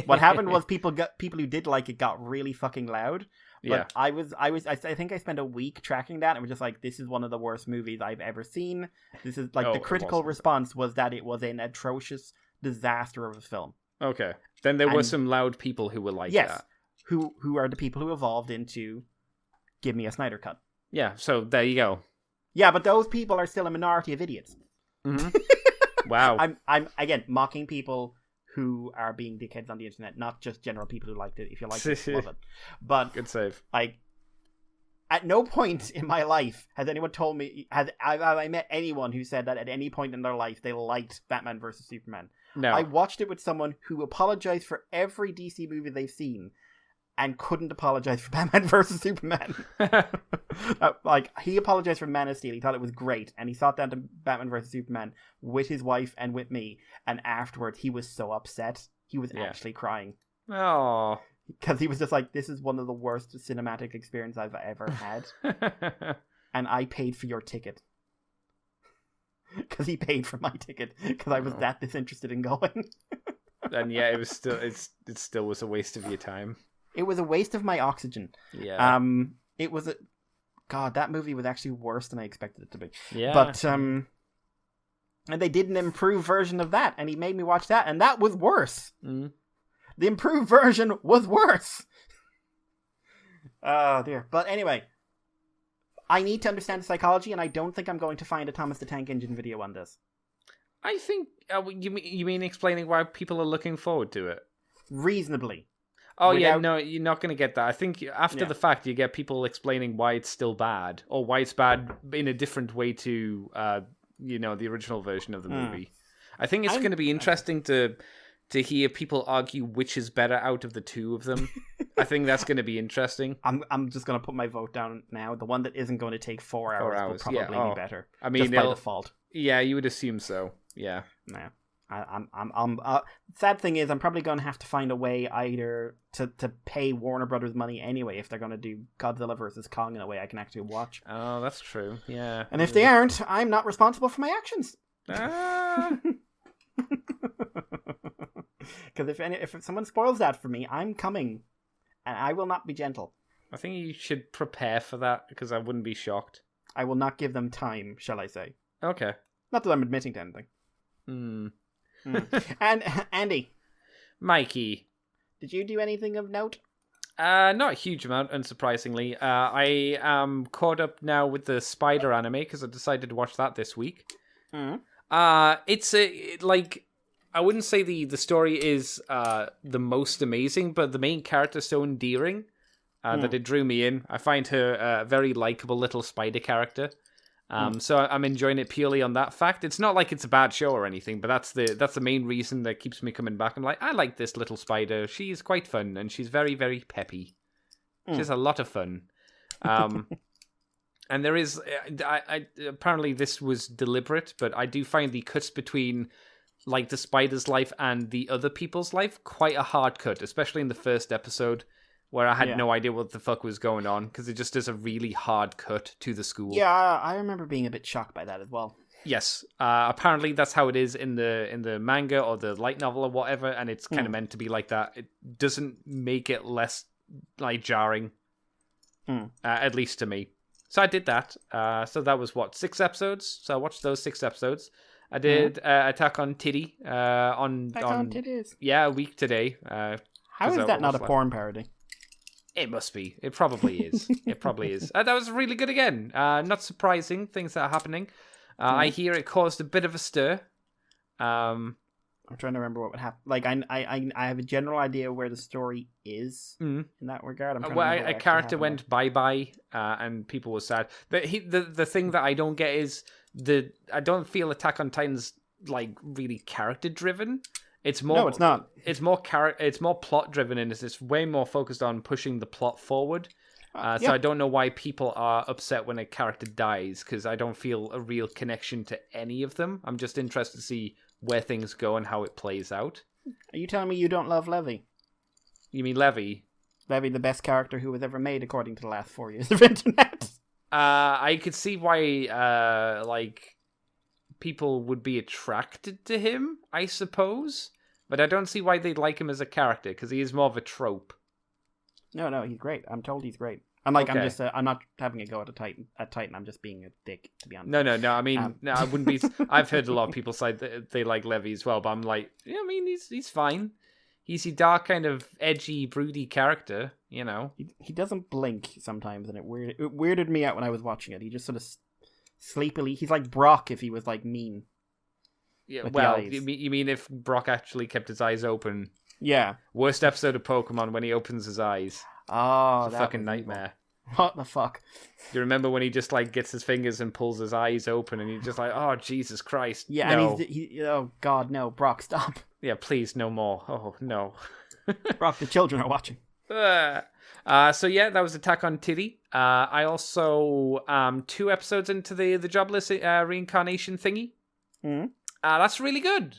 What happened was people who did like it got really fucking loud. But yeah. I think I spent a week tracking that and was just like, this is one of the worst movies I've ever seen. This is the critical response was that it was an atrocious disaster of a film. Okay. Then there were some loud people who were like that. Who are the people who evolved into give me a Snyder Cut. Yeah, so there you go. Yeah, but those people are still a minority of idiots. Mm-hmm. Wow. I'm again mocking people who are being dickheads on the internet, not just general people who liked it. If you liked it, love it. But good save. At no point in my life has anyone told me have I met anyone who said that at any point in their life they liked Batman vs Superman. No. I watched it with someone who apologized for every DC movie they've seen and couldn't apologize for Batman vs Superman. He apologized for Man of Steel. He thought it was great, and he sat down to Batman vs Superman with his wife and with me, and afterwards he was so upset. He was actually crying. Oh. Because he was just like, this is one of the worst cinematic experiences I've ever had. And I paid for your ticket. Because he paid for my ticket. Because I was that disinterested in going. And yeah, it still was a waste of your time. It was a waste of my oxygen. Yeah. It was God, that movie was actually worse than I expected it to be. Yeah. But and they did an improved version of that, and he made me watch that, and that was worse. Mm. The improved version was worse. Oh dear. But anyway, I need to understand the psychology, and I don't think I'm going to find a Thomas the Tank Engine video on this. I think you mean explaining why people are looking forward to it? Reasonably. Oh yeah, without- no, you're not going to get that. I think after Yeah. the fact, you get people explaining why it's still bad, or why it's bad in a different way to, the original version of the movie. I think it's going to be interesting to hear people argue which is better out of the two of them. I think that's going to be interesting. I'm just going to put my vote down now. The one that isn't going to take 4 hours, will probably yeah. be better. I mean, just by default. Yeah, you would assume so. Yeah. Nah. I'm sad thing is I'm probably going to have to find a way either to pay Warner Brothers money anyway if they're going to do Godzilla vs. Kong in a way I can actually watch. Oh, that's true. Yeah. And if they aren't, I'm not responsible for my actions. Ah. Because if someone spoils that for me, I'm coming, and I will not be gentle. I think you should prepare for that because I wouldn't be shocked. I will not give them time, shall I say? Okay. Not that I'm admitting to anything. And Andy, Mikey, did you do anything of note? not a huge amount, unsurprisingly. I am caught up now with the Spider anime because I decided to watch that this week. It's I wouldn't say the story is the most amazing, but the main character is so endearing that it drew me in. I find her a very likable little spider character. So I'm enjoying it purely on that fact. It's not like it's a bad show or anything, but that's the main reason that keeps me coming back. I'm like, I like this little spider. She's quite fun, and she's very, very peppy. She's a lot of fun. And there is, I apparently this was deliberate, but I do find the cuts between like the spider's life and the other people's life quite a hard cut, especially in the first episode, where I had no idea what the fuck was going on, because it just does a really hard cut to the school. Yeah, I remember being a bit shocked by that as well. Yes, apparently that's how it is in the manga or the light novel or whatever, and it's kind of meant to be like that. It doesn't make it less like jarring, at least to me. So I did that. So that was 6 episodes. So I watched those 6 episodes. I did Attack on Titty on Titties. Yeah, a week today. How is that not a porn parody? It must be. It probably is. It probably is. That was really good again. Not surprising things that are happening. I hear it caused a bit of a stir. I'm trying to remember what would happen. Like I have a general idea where the story is in that regard. A character went bye, and people were sad. The thing that I don't get is I don't feel Attack on Titan's like really character driven. It's more. No, it's not. It's more It's more plot driven, and it's way more focused on pushing the plot forward. So I don't know why people are upset when a character dies, because I don't feel a real connection to any of them. I'm just interested to see where things go and how it plays out. Are you telling me you don't love Levi? You mean Levi? Levi, the best character who was ever made, according to the last 4 years of internet. I could see why, people would be attracted to him, I suppose. But I don't see why they'd like him as a character, because he is more of a trope. No, he's great. I'm told he's great. I'm not having a go at Titan. I'm just being a dick, to be honest. No. I mean, no, I wouldn't be. I've heard a lot of people say that they like Levi as well, but I'm like, yeah, I mean, he's fine. He's a dark, kind of edgy, broody character, you know. He doesn't blink sometimes, and it weirded me out when I was watching it. He just sort of sleepily. He's like Brock if he was like mean. Yeah, well, you mean if Brock actually kept his eyes open? Yeah. Worst episode of Pokemon when he opens his eyes. Oh, it's a fucking nightmare. Evil. What the fuck? Do you remember when he just like gets his fingers and pulls his eyes open, and he's just like, "Oh Jesus Christ!" Yeah, no. and oh God, no, Brock, stop. Yeah, please, no more. Oh no. Brock, the children are watching. So yeah, that was Attack on Titty. I also 2 episodes into the jobless reincarnation thingy. That's really good.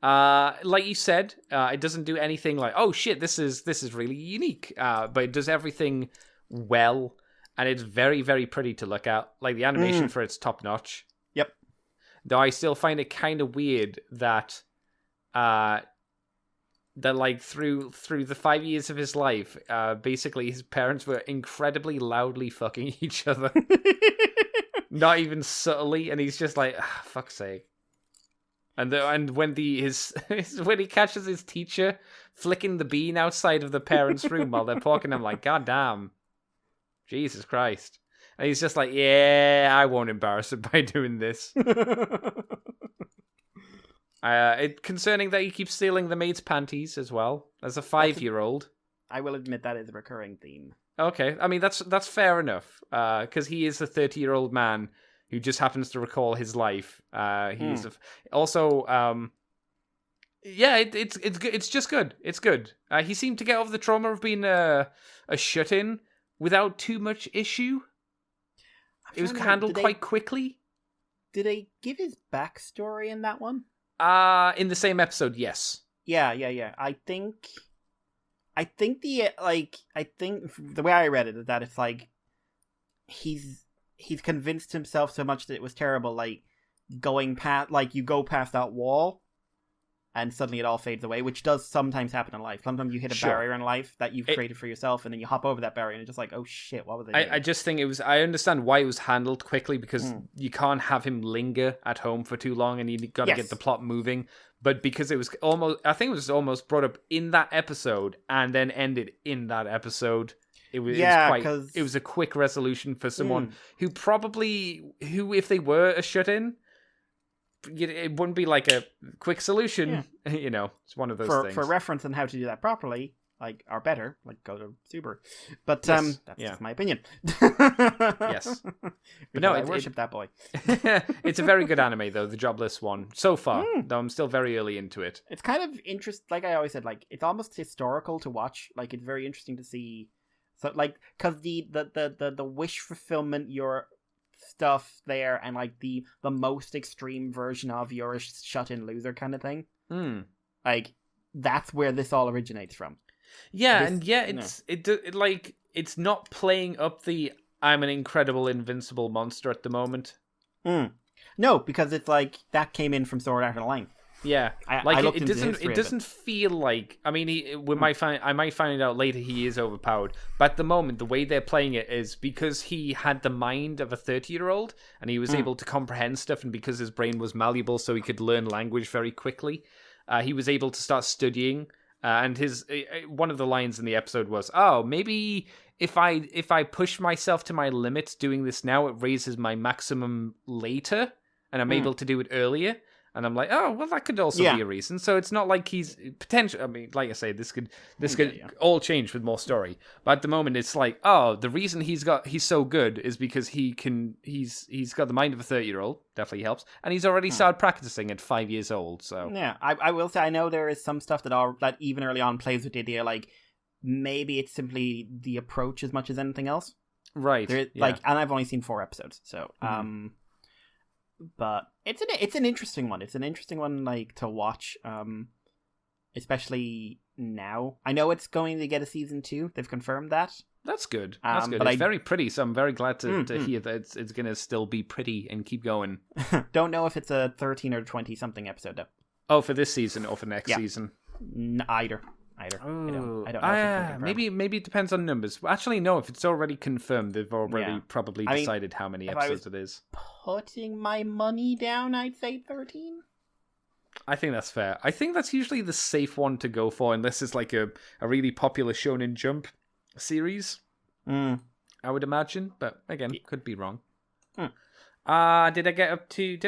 Like you said, it doesn't do anything like, oh shit, this is really unique. But it does everything well, and it's very, very pretty to look at. Like the animation for it's top notch. Yep. Though I still find it kind of weird that like through the 5 years of his life, basically his parents were incredibly loudly fucking each other. Not even subtly, and he's just like, fuck's sake. And when when he catches his teacher flicking the bean outside of the parents' room while they're talking, I'm like, God damn, Jesus Christ! And he's just like, yeah, I won't embarrass it by doing this. Concerning that he keeps stealing the maid's panties as well as a 5-year-old. I will admit that is a recurring theme. Okay, I mean that's fair enough, because he is a 30-year-old man who just happens to recall his life. He's also, yeah, it's just good. It's good. He seemed to get over the trauma of being a shut-in without too much issue. It was handled quite quickly. Did they give his backstory in that one? In the same episode, yes. Yeah. I think the way I read it is that it's like he's convinced himself so much that it was terrible, like going past, like you go past that wall and suddenly it all fades away, which does sometimes happen in life. Sometimes you hit a barrier in life that you've created for yourself, and then you hop over that barrier and it's just like, oh shit, what was I doing? I just think I understand why it was handled quickly, because you can't have him linger at home for too long, and you got to get the plot moving. But because it was almost brought up in that episode and then ended in that episode. It was a quick resolution for someone who if they were a shut-in, it wouldn't be like a quick solution. Yeah. It's one of those things. For reference on how to do that properly, like, or better, like, go to Subaru. But that's just my opinion. Yes. But no, I worship that boy. It's a very good anime, though, the Jobless one, so far, though I'm still very early into it. It's kind of interesting, like I always said, like, it's almost historical to watch. Like, it's very interesting to see. So, like, because the wish fulfillment, your stuff there, and like the most extreme version of your shut-in loser kind of thing, like that's where this all originates from. It's not playing up the I'm an incredible invincible monster at the moment. No, because it's like that came in from Sword Art Online. Yeah, it doesn't feel like. I mean, I might find it out later. He is overpowered, but at the moment, the way they're playing it is because he had the mind of a 30-year-old, and he was able to comprehend stuff, and because his brain was malleable, so he could learn language very quickly. He was able to start studying, and his one of the lines in the episode was, "Oh, maybe if I push myself to my limits doing this now, it raises my maximum later, and I'm able to do it earlier." And I'm like, oh, well, that could also be a reason. So it's not like he's potential. I mean, like I say, this could all change with more story. But at the moment, it's like, oh, the reason he's so good is because he's got the mind of a 30-year-old. Definitely helps, and he's already started practicing at 5 years old. So yeah, I will say I know there is some stuff that even early on plays with the idea, like maybe it's simply the approach as much as anything else. Right. Like, and I've only seen 4 episodes, so but it's an interesting one. It's an interesting one, like, to watch, especially now. I know it's going to get a season 2. They've confirmed that. That's good. That's good. It's very pretty, so I'm very glad to hear that it's going to still be pretty and keep going. Don't know if it's a 13 or 20 something episode though. Oh, for this season or for next season? Either. I don't know. Maybe it depends on numbers. Actually, no. If it's already confirmed, they've already probably decided how many episodes it is. Putting my money down, I'd say 13. I think that's fair. I think that's usually the safe one to go for, unless it's like a really popular Shonen Jump series. I would imagine, but again, could be wrong. Did I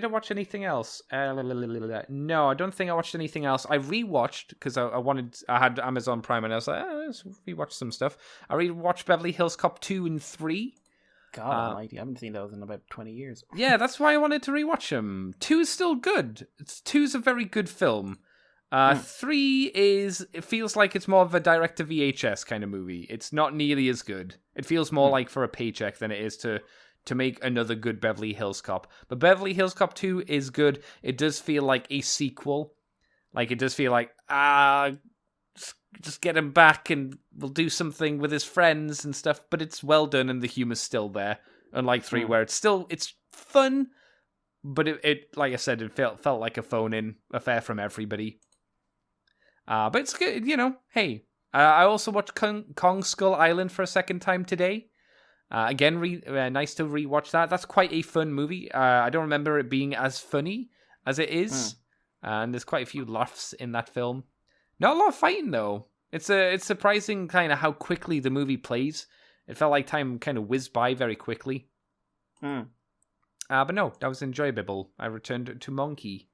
watch anything else? No, I don't think I watched anything else. I rewatched because I had Amazon Prime and I was like, let's rewatch some stuff. I rewatched Beverly Hills Cop 2 and 3. God almighty, I haven't seen those in about 20 years. Yeah, that's why I wanted to rewatch them. 2 is still good. 2 is a very good film. 3 it feels like it's more of a direct-to-VHS kind of movie. It's not nearly as good. It feels more like for a paycheck than it is to make another good Beverly Hills Cop. But Beverly Hills Cop 2 is good. It does feel like a sequel. Like, it does feel like, just get him back and we'll do something with his friends and stuff. But it's well done and the humor's still there. Unlike 3, where it's fun, but it like I said, it felt like a phone-in affair from everybody. But it's good, hey. I also watched Kong Skull Island for a second time today. Again, nice to rewatch that. That's quite a fun movie. I don't remember it being as funny as it is. And there's quite a few laughs in that film. Not a lot of fighting, though. It's surprising kind of how quickly the movie plays. It felt like time kind of whizzed by very quickly. But no, that was enjoyable. I returned to Monkey.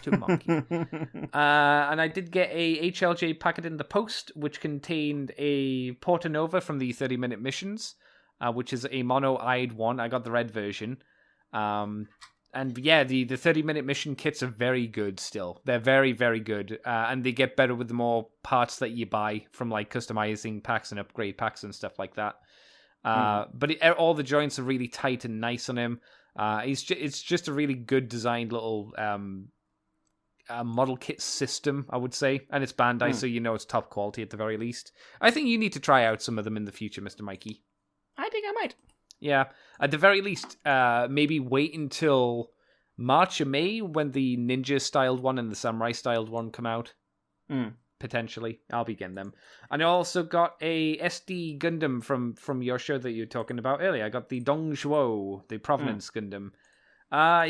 Too monkey. And I did get a HLJ packet in the post, which contained a Portanova from the 30-minute missions, which is a mono-eyed one. I got the red version. And yeah, the 30-minute mission kits are very good still. They're very, very good. And they get better with the more parts that you buy from like customizing packs and upgrade packs and stuff like that. But all the joints are really tight and nice on him. It's just a really good designed little model kit system, I would say. And it's Bandai, so you know it's top quality at the very least. I think you need to try out some of them in the future, Mr. Mikey. I think I might. Yeah, at the very least, maybe wait until March or May when the ninja-styled one and the samurai-styled one come out. Potentially. I'll be getting them. And I also got a SD Gundam from your show that you were talking about earlier. I got the Dongzhuo, the Provenance Gundam.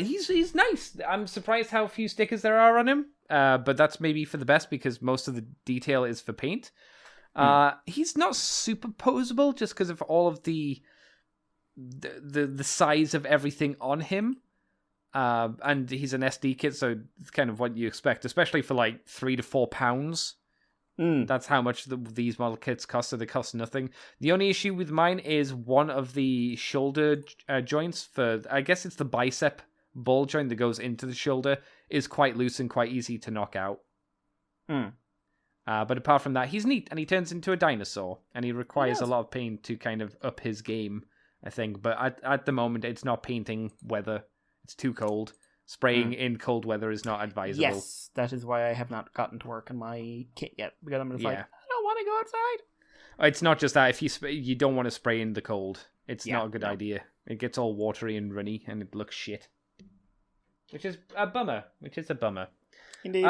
He's nice. I'm surprised how few stickers there are on him. But that's maybe for the best because most of the detail is for paint. He's not super posable just because of all of the size of everything on him. And he's an SD kit, so it's kind of what you expect, especially for like £3 to £4. That's how much these model kits cost, so they cost nothing. The only issue with mine is one of the shoulder joints for, I guess it's the bicep ball joint that goes into the shoulder, is quite loose and quite easy to knock out. But apart from that, he's neat, and he turns into a dinosaur, and he requires a lot of paint to kind of up his game, I think. But at the moment, it's not painting weather. It's too cold. Spraying in cold weather is not advisable. Yes, that is why I have not gotten to work on my kit yet, because I'm just like, I don't want to go outside. It's not just that. If you don't want to spray in the cold, it's not a good idea. It gets all watery and runny, and it looks shit. Which is a bummer. Indeed.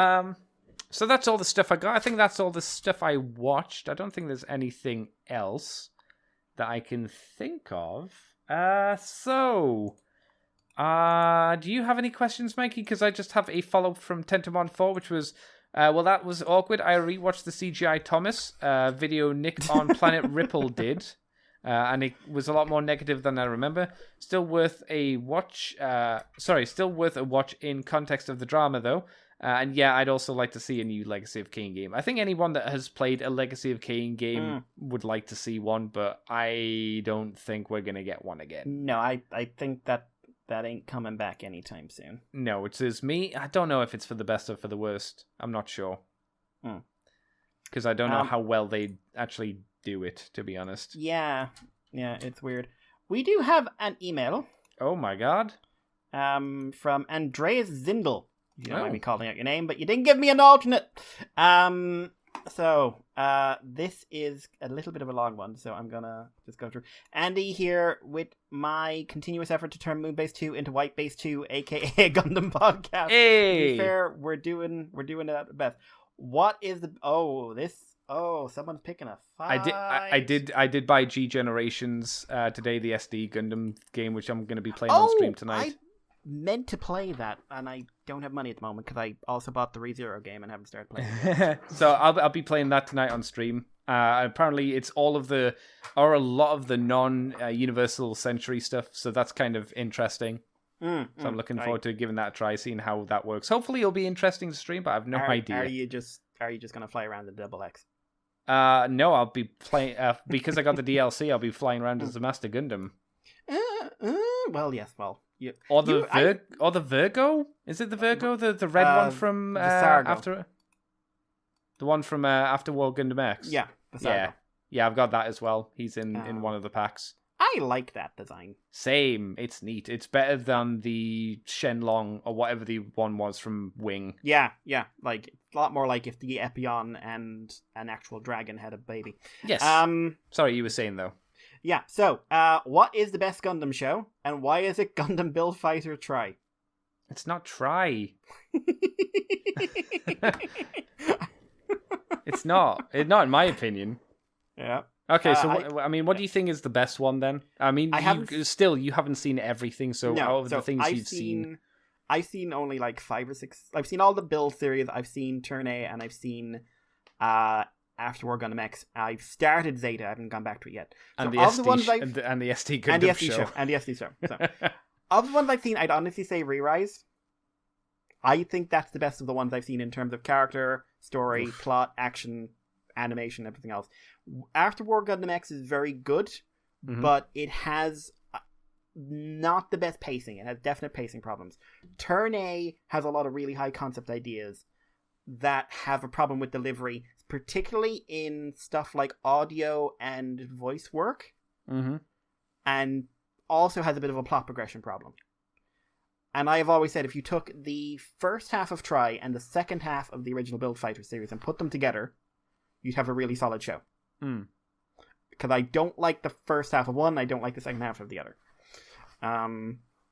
So that's all the stuff I got. I think that's all the stuff I watched. I don't think there's anything else that I can think of. Do you have any questions, Mikey? Because I just have a follow-up from Tentamon 4, which was, that was awkward. I rewatched the CGI Thomas video Nick on Planet Ripple did, and it was a lot more negative than I remember. Still worth a watch. Still worth a watch in context of the drama, though. And yeah, I'd also like to see a new Legacy of Kain game. I think anyone that has played a Legacy of Kain game would like to see one, but I don't think we're going to get one again. No, I think that ain't coming back anytime soon. No, it says me. I don't know if it's for the best or for the worst. I'm not sure. Because I don't know how well they actually do it, to be honest. Yeah, it's weird. We do have an email. Oh my god. From Andreas Zindel. You might be calling out your name, but you didn't give me an alternate. So this is a little bit of a long one, so I'm gonna just go through. Andy here with my continuous effort to turn Moonbase 2 into Whitebase 2, aka a Gundam podcast. Hey! To be fair, we're doing it at best. What is the someone's picking a fight. I did buy G Generations today, the SD Gundam game, which I'm gonna be playing on stream tonight. Meant to play that, and I don't have money at the moment because I also bought the ReZero game and haven't started playing it. So I'll be playing that tonight on stream. Apparently it's a lot of the non-Universal Century stuff, so that's kind of interesting. So I'm looking forward to giving that a try, seeing how that works. Hopefully it'll be interesting to stream, but I have no idea. Are you just gonna fly around the Double X? No, I'll be playing because I got the DLC. I'll be flying around as the Master Gundam. Well, yes, well. Yeah. Or the Virgo? Is it the Virgo? The red one from after the one from After War Gundam X? Yeah, the Sargo. Yeah, I've got that as well. He's in one of the packs. I like that design. Same. It's neat. It's better than the Shenlong or whatever the one was from Wing. Yeah. Like a lot more like if the Epion and an actual dragon had a baby. Yes. Sorry, you were saying though. Yeah, so, what is the best Gundam show, and why is it Gundam Build Fighter Try? It's not Try. It's not. It's not in my opinion. Yeah. Okay, so, what do you think is the best one, then? I mean, you haven't seen everything, so out of the things you've seen... I've seen only, 5 or 6... I've seen all the Build series, I've seen Turn A, and I've seen... After War Gundam X, I've started Zeta. I haven't gone back to it yet. So and the SD Gundam show. And the SD show. So, of the ones I've seen, I'd honestly say Re-Rise. I think that's the best of the ones I've seen in terms of character, story, plot, action, animation, everything else. After War Gundam X is very good, but it has not the best pacing. It has definite pacing problems. Turn A has a lot of really high concept ideas that have a problem with delivery, particularly in stuff like audio and voice work, and also has a bit of a plot progression problem. And I have always said, if you took the first half of Tri and the second half of the original Build Fighter series and put them together, you'd have a really solid show. Because I don't like the first half of one, I don't like the second half of the other.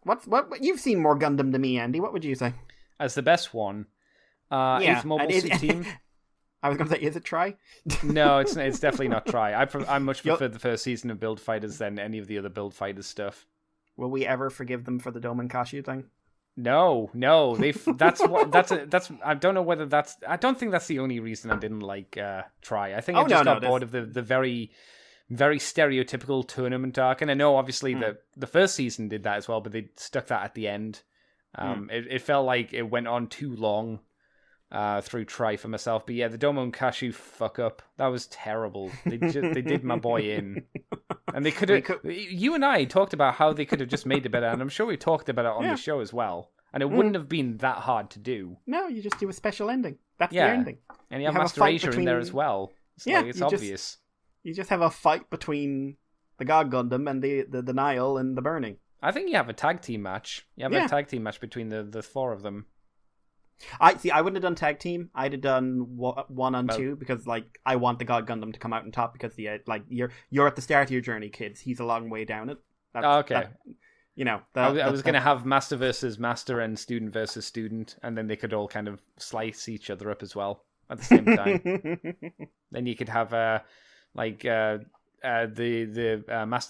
What you've seen more Gundam than me, Andy. What would you say? As the best one, is Mobile Suit Team. I was going to say, is it Tri? No, it's definitely not Tri. I much prefer the first season of Build Fighters than any of the other Build Fighters stuff. Will we ever forgive them for the Doman Kashu thing? No. I don't know whether that's. I don't think that's the only reason I didn't like Tri. I think I just got bored of the very, very stereotypical tournament arc. And I know obviously the first season did that as well, but they stuck that at the end. It felt like it went on too long through Tri for myself. But yeah, the Domon Kashu fuck up. That was terrible. They did my boy in. And they could have... You and I talked about how they could have just made it better, and I'm sure we talked about it on the show as well. And it wouldn't have been that hard to do. No, you just do a special ending. That's the ending. And you have Master Asia in there as well. It's obvious. You just have a fight between the God Gundam and the Nile and the Burning. I think you have a tag team match. You have a tag team match between the four of them. I wouldn't have done tag team. I'd have done 1-on-2 because I want the God Gundam to come out on top because you're at the start of your journey, kids. He's a long way down it. Okay. I was going to have master versus master and student versus student, and then they could all kind of slice each other up as well at the same time. Then you could have the Master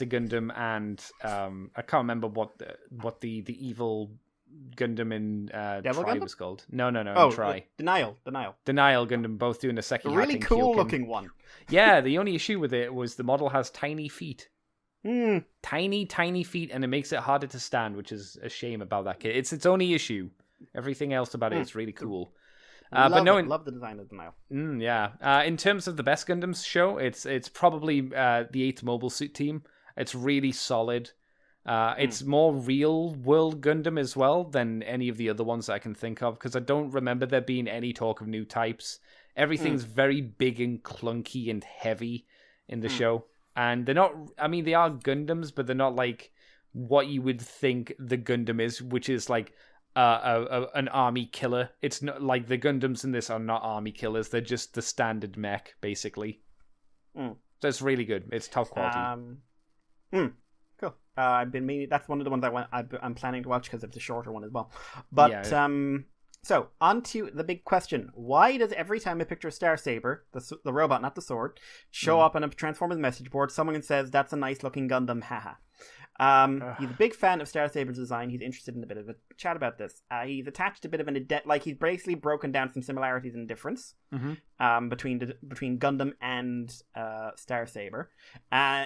Gundam and I can't remember what the evil Gundam in Devil Tri Gundam? was called. No, Tri. Denial Gundam, both doing a second. A really cool looking one. Yeah, the only issue with it was the model has tiny feet. Tiny feet, and it makes it harder to stand, which is a shame about that kit. It's its only issue. Everything else about it is really cool. Love the design of the Nile. In terms of the best Gundams show, it's probably the 8th Mobile Suit Team. It's really solid. It's more real world Gundam as well than any of the other ones that I can think of, because I don't remember there being any talk of new types. Everything's very big and clunky and heavy in the show. And they're not, they are Gundams, but they're not like what you would think the Gundam is, which is like an army killer. It's not like the Gundams in this are not army killers. They're just the standard mech, basically. So it's really good. It's top quality. Cool. I've been meaning, that's one of the ones I'm planning to watch because it's a shorter one as well. But so on to the big question: why does every time I picture Star Saber, the robot, not the sword, show up on a Transformers message board, someone says that's a nice looking Gundam, haha? He's a big fan of Star Saber's design. He's interested in a bit of a chat about this. He's attached a bit of he's basically broken down some similarities and difference between Gundam and Star Saber.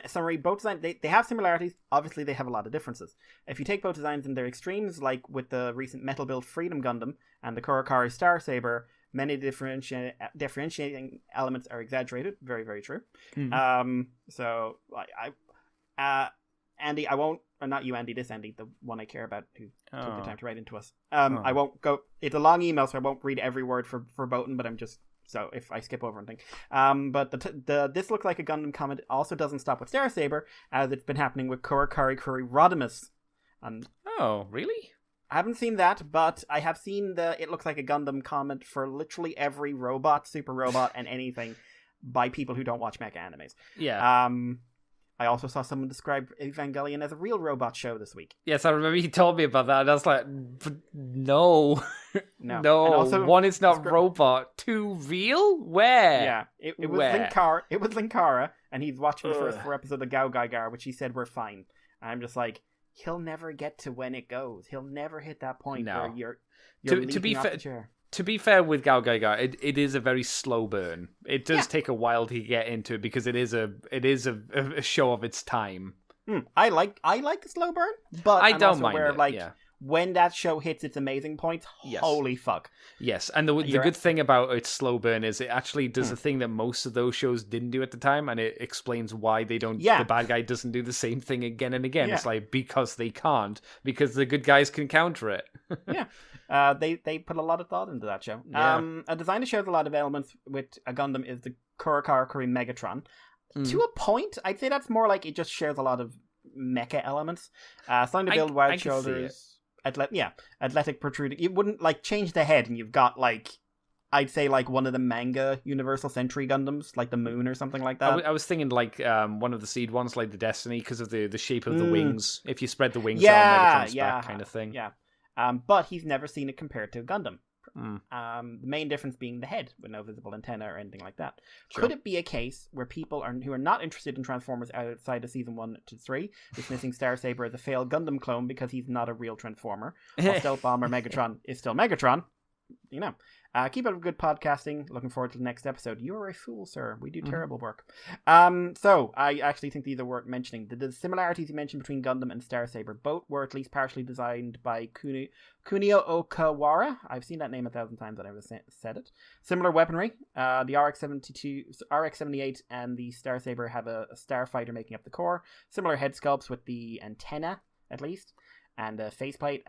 Summary: both designs they have similarities. Obviously, they have a lot of differences. If you take both designs in their extremes, like with the recent Metal Build Freedom Gundam and the Kurokari Star Saber, many differentiating elements are exaggerated. Very, very true. So Andy, I won't, or not you, Andy, this Andy, the one I care about who took the time to write into us. I won't go, it's a long email, so I won't read every word verboten, but I'm just, so if I skip over anything. But this looks like a Gundam comment also doesn't stop with Star Saber, as it's been happening with Kurokari Rodimus. Oh, really? I haven't seen that, but I have seen it looks like a Gundam comment for literally every robot, super robot, and anything by people who don't watch mecha animes. Yeah. I also saw someone describe Evangelion as a real robot show this week. Yes, I remember he told me about that, and I was like, no. No. Also, one is not robot. Two, real? Where? Yeah, it was Linkara. It was Linkara, and he's watching the first 4 episodes of Gao Gaigar, which he said were fine. And I'm just like, he'll never get to when it goes. He'll never hit that point where you're leaping off the chair. To be fair with Gao Gaigar, it is a very slow burn. It does take a while to get into it because it is a show of its time. I like the slow burn, but I don't mind it. when that show hits its amazing point, holy fuck. Yes, and the good thing about its slow burn is it actually does a thing that most of those shows didn't do at the time, and it explains why they don't. The bad guy doesn't do the same thing again and again. It's like because they can't, because the good guys can counter it. They put a lot of thought into that show. A design that shows a lot of elements with a Gundam is the Kurokarakuri Megatron. To a point, I'd say that's more like it just shares a lot of mecha elements. Starting to build wide shoulders. Athletic protruding. You wouldn't like change the head and you've got like, I'd say like one of the manga Universal Century Gundams, like the Moon or something like that. I was thinking like one of the seed ones, like the Destiny, because of the shape of the wings. If you spread the wings out, Megatron's back kind of thing. Yeah. But he's never seen it compared to a Gundam. The main difference being the head with no visible antenna or anything like that. Sure. Could it be a case where people who are not interested in Transformers outside of season 1 to 3 dismissing Starsaber as a failed Gundam clone because he's not a real Transformer, while Stealth Bomber Megatron is still Megatron? Keep up good podcasting. Looking forward to the next episode. You are a fool, sir. We do terrible work. So I actually think these are worth mentioning. The similarities you mentioned between Gundam and Starsaber, both were at least partially designed by Kunio Okawara. I've seen that name 1,000 times. I never said it. Similar weaponry. The RX-78 and the Starsaber have a starfighter making up the core. Similar head sculpts with the antenna, at least. And a faceplate.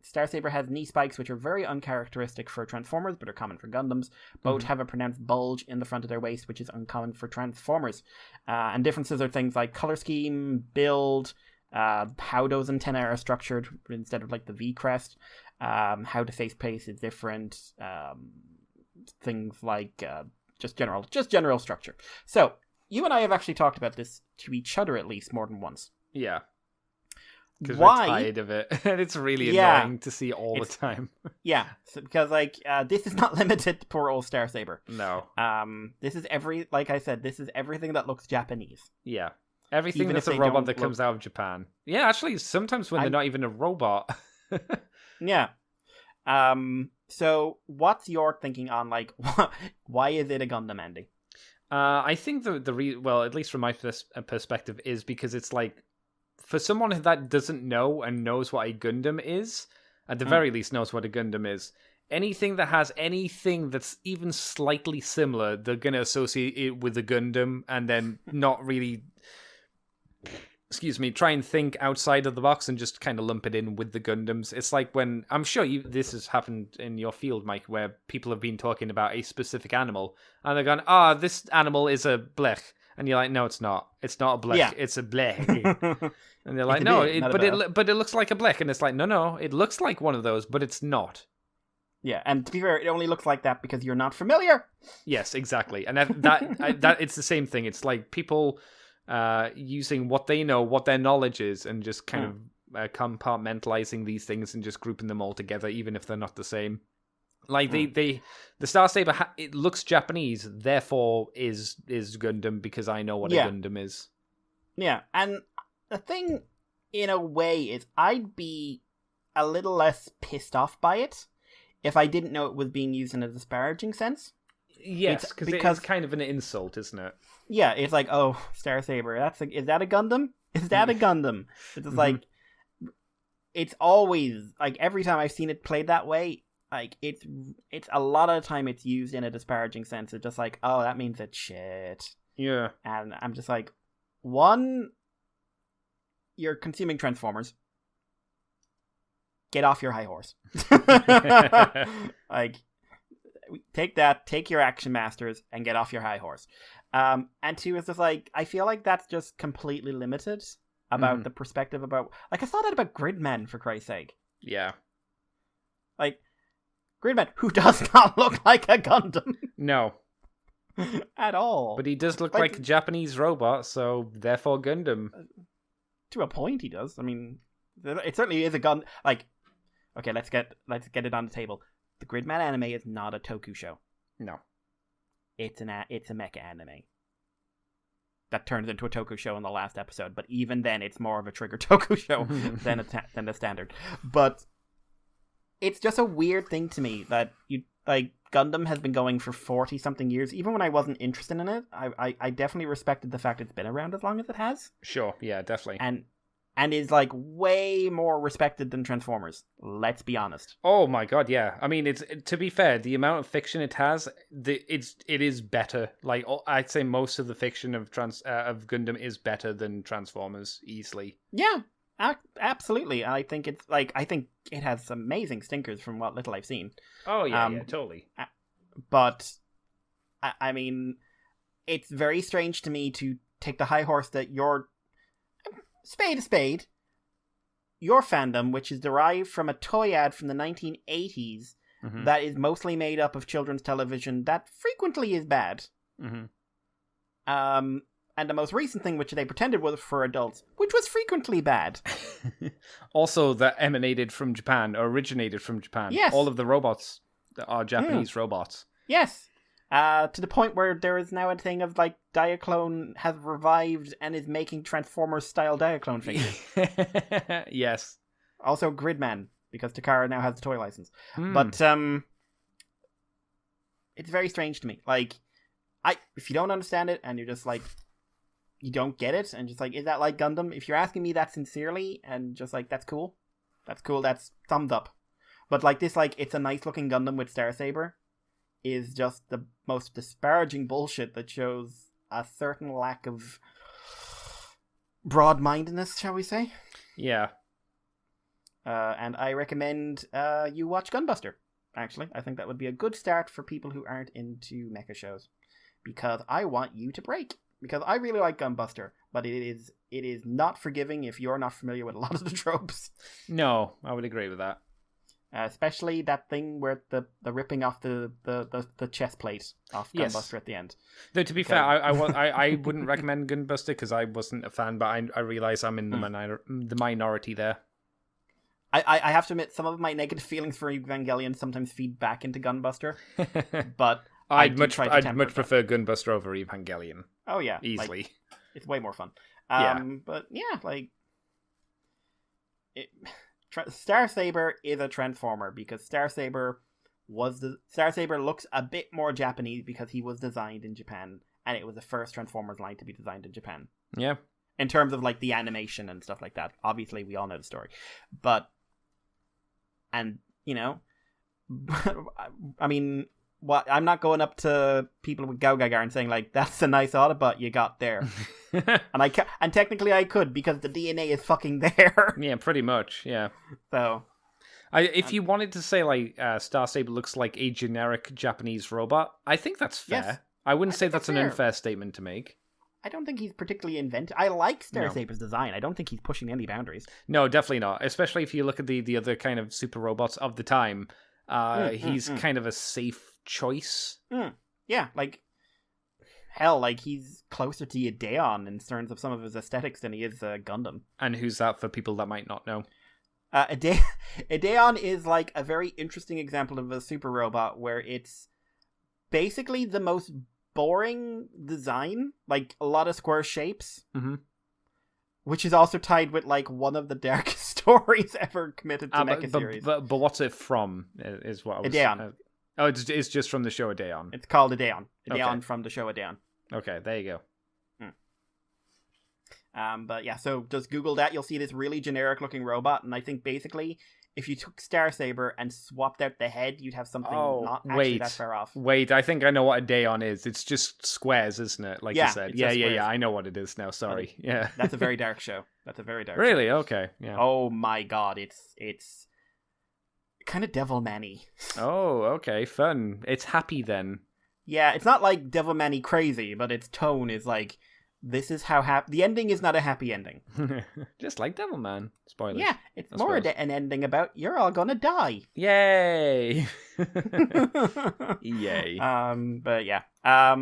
Starsaber has knee spikes, which are very uncharacteristic for Transformers, but are common for Gundams. Both have a pronounced bulge in the front of their waist, which is uncommon for Transformers. And differences are things like color scheme, build, how those antennae are structured instead of like the V crest, how the faceplate is different, things like just general structure. So you and I have actually talked about this to each other at least more than once. Yeah. Because we're tired of it, and it's really annoying to see all the time. Because this is not limited to poor old Starsaber. No. This is everything that looks Japanese. Yeah. Everything that's a robot that comes out of Japan. Yeah, actually, sometimes when they're not even a robot. Yeah. So what's your thinking on why is it a Gundam, Andy? I think well, at least from my perspective, is because it's like, for someone that doesn't know and knows what a Gundam is, at the very least knows what a Gundam is, anything that has anything that's even slightly similar, they're going to associate it with a Gundam and then not really, try and think outside of the box and just kind of lump it in with the Gundams. It's like when, I'm sure this has happened in your field, Mike, where people have been talking about a specific animal and they're going, this animal is a blech. And you're like, no, it's not. It's not a blech. It's a blech. And they're like, no, but it looks like a blech. And it's like, no, it looks like one of those, but it's not. Yeah, and to be fair, it only looks like that because you're not familiar. Yes, exactly. And that it's the same thing. It's like people using what they know, what their knowledge is, and just kind of compartmentalizing these things and just grouping them all together, even if they're not the same. Like the Starsaber, it looks Japanese, therefore is Gundam because I know what a Gundam is. Yeah, and the thing, in a way, is I'd be a little less pissed off by it if I didn't know it was being used in a disparaging sense. Yes, because it's kind of an insult, isn't it? Yeah, it's like, oh, Starsaber, is that a Gundam? Is that a Gundam? It's just like, it's always, like, every time I've seen it played that way, like, it's a lot of the time it's used in a disparaging sense. It's just like, oh, that means it's shit. Yeah. And I'm just like, one, you're consuming Transformers. Get off your high horse. Like, take your Action Masters and get off your high horse. And two, is just like, I feel like that's just completely limited about the perspective about, like, I saw that about Gridman, for Christ's sake. Yeah. Like, Gridman, who does not look like a Gundam. No. At all. But he does look like a Japanese robot, so therefore Gundam. To a point, he does. I mean, it certainly is a gun. Like, okay, let's get it on the table. The Gridman anime is not a Toku show. No. It's a mecha anime. That turns into a Toku show in the last episode, but even then, it's more of a Trigger Toku show than the standard. But it's just a weird thing to me that Gundam has been going for 40-something years. Even when I wasn't interested in it, I definitely respected the fact it's been around as long as it has. Sure, yeah, definitely. and is like way more respected than Transformers. Let's be honest. Oh my god, yeah. I mean, it's to be fair, the amount of fiction it has, it is better. Like I'd say most of the fiction of Gundam is better than Transformers easily. Yeah, absolutely. I think it has some amazing stinkers from what little I've seen. Oh yeah, yeah, totally. But I mean, it's very strange to me to take the high horse that your spade a spade. Your fandom, which is derived from a toy ad from the 1980s, that is mostly made up of children's television that frequently is bad. And the most recent thing, which they pretended was for adults, which was frequently bad. Also, that emanated from Japan, or originated from Japan. Yes. All of the robots are Japanese robots. Yes. To the point where there is now a thing of, like, Diaclone has revived and is making Transformers-style Diaclone figures. Yes. Also Gridman, because Takara now has the toy license. But, it's very strange to me. Like, if you don't understand it, and you're just like, you don't get it, and just like, is that like Gundam? If you're asking me that sincerely, and just like, that's cool, that's thumbs up. But like this, like, it's a nice looking Gundam with Starsaber, is just the most disparaging bullshit that shows a certain lack of broad-mindedness, shall we say? Yeah. And I recommend you watch Gunbuster, actually. I think that would be a good start for people who aren't into mecha shows. Because I want you to break. Because I really like Gunbuster, but it is not forgiving if you're not familiar with a lot of the tropes. No, I would agree with that. Especially that thing where the ripping off the chest plate off Gunbuster at the end. Though to be fair, I wouldn't recommend Gunbuster because I wasn't a fan, but I realize I'm in the minority there. I have to admit, some of my negative feelings for Evangelion sometimes feed back into Gunbuster, but I'd much prefer Gunbuster over Evangelion. Oh yeah, easily. Like, it's way more fun. But yeah, like Starsaber is a Transformer because Starsaber looks a bit more Japanese because he was designed in Japan, and it was the first Transformers line to be designed in Japan. Yeah. In terms of like the animation and stuff like that. Obviously, we all know the story, but I mean. I'm not going up to people with Gaugagar and saying like that's a nice Autobot you got there, and technically I could because the DNA is fucking there. Yeah, pretty much. Yeah. So, if you wanted to say like Starsaber looks like a generic Japanese robot, I think that's fair. Yes, I wouldn't say that's an fair. Unfair statement to make. I don't think he's particularly inventive. I like Starsaber's design. I don't think he's pushing any boundaries. No, definitely not. Especially if you look at the other kind of super robots of the time. He's kind of a safe choice. Yeah, like hell, like he's closer to Ideon in terms of some of his aesthetics than he is Gundam. And who's that for people that might not know? Ideon is like a very interesting example of a super robot where it's basically the most boring design, like a lot of square shapes, which is also tied with like one of the darkest stories ever committed to mecha series. But what's it from? Is what I was. Ideon. It's just from the show Ideon. It's called Ideon. Ideon Okay. from the show Ideon. Okay, there you go. But yeah, so just Google that. You'll see this really generic looking robot, and I think basically if you took Starsaber and swapped out the head, you'd have something not actually that far off. Wait, I think I know what Ideon is. It's just squares, isn't it? Like you said. Yeah. I know what it is now. Sorry. Yeah. That's a very dark show. Really? Okay. Yeah. Oh my god, it's kind of Devilman-y. Oh, okay, fun. It's happy then. Yeah, it's not like Devilman-y crazy, but its tone is like, this is how happy. The ending is not a happy ending. Just like Devilman. Spoilers. Yeah, it's more an ending about you're all gonna die. Yay! Yay. But yeah. I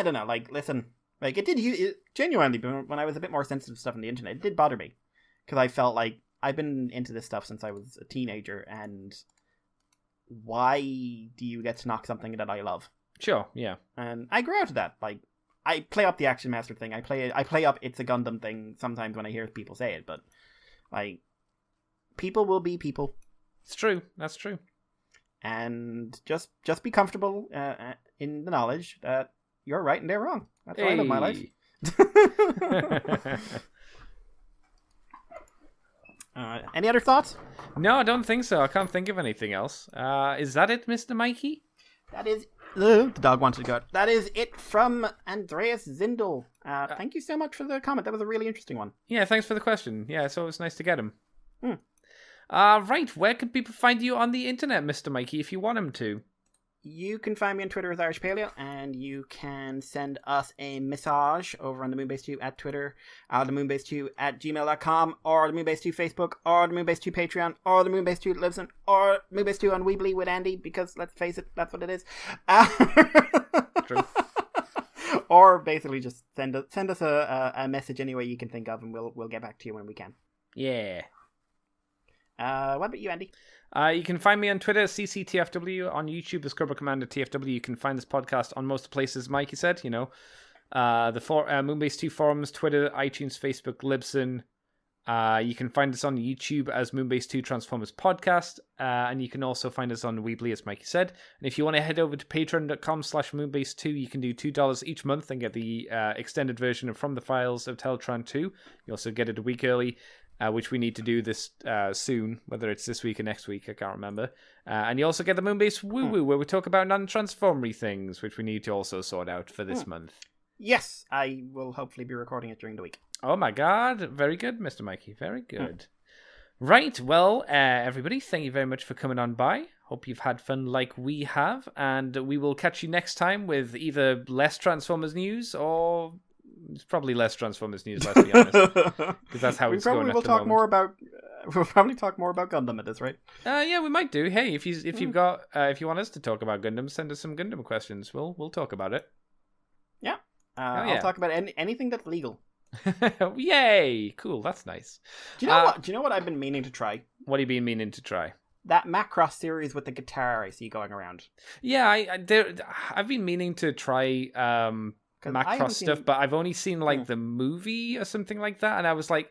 don't know. Like, listen, like it genuinely when I was a bit more sensitive to stuff on the internet, it did bother me because I felt like I've been into this stuff since I was a teenager, and why do you get to knock something that I love? Sure, yeah. And I grew out of that. Like, I play up the Action Master thing. I play up It's a Gundam thing sometimes when I hear people say it, but like, people will be people. It's true. That's true. And just be comfortable in the knowledge that you're right and they're wrong. That's why I live my life. Any other thoughts? No, I don't think so. I can't think of anything else. Is that it, Mr. Mikey? That is... the dog wanted to go. That is it from Andreas Zindel. Thank you so much for the comment. That was a really interesting one. Yeah, thanks for the question. Yeah, it's always nice to get him. Right, where can people find you on the internet, Mr. Mikey, if you want them to? You can find me on Twitter as Irish Paleo, and you can send us a message over on the Moonbase 2 at Twitter, the Moonbase 2 at gmail.com, or the Moonbase 2 Facebook, or the Moonbase 2 Patreon, or the Moonbase 2 Libsyn, or Moonbase 2 on Weebly with Andy, because let's face it, that's what it is. True. Or basically just send us a message any way you can think of, and we'll get back to you when we can. Yeah. What about you, Andy? You can find me on Twitter, CCTFW, on YouTube, the Scrubber Commander TFW. You can find this podcast on most places, Mikey said, the Moonbase 2 forums, Twitter, iTunes, Facebook, Libsyn. You can find us on YouTube as Moonbase 2 Transformers Podcast, and you can also find us on Weebly, as Mikey said. And if you want to head over to patreon.com/Moonbase2, you can do $2 each month and get the extended version of From the Files of Teletran 2. You also get it a week early, which we need to do this soon, whether it's this week or next week, I can't remember. And you also get the Moonbase Woo Woo, where we talk about non-transformery things, which we need to also sort out for this month. Yes, I will hopefully be recording it during the week. Oh my god, very good, Mr. Mikey, very good. Right, well, everybody, thank you very much for coming on by. Hope you've had fun like we have, and we will catch you next time with either less Transformers news or... It's probably less Transformers news, let's be honest, because that's how it's going at the moment. We'll probably talk more about Gundam at this rate. Yeah, we might do. Hey, if you want us to talk about Gundam, send us some Gundam questions. We'll talk about it. Yeah, I'll talk about anything that's legal. Yay! Cool, that's nice. Do you know what? Do you know what I've been meaning to try? What have you been meaning to try? That Macross series with the guitar I see going around. Yeah, I've been meaning to try Macross stuff, but I've only seen like the movie or something like that, and I was like,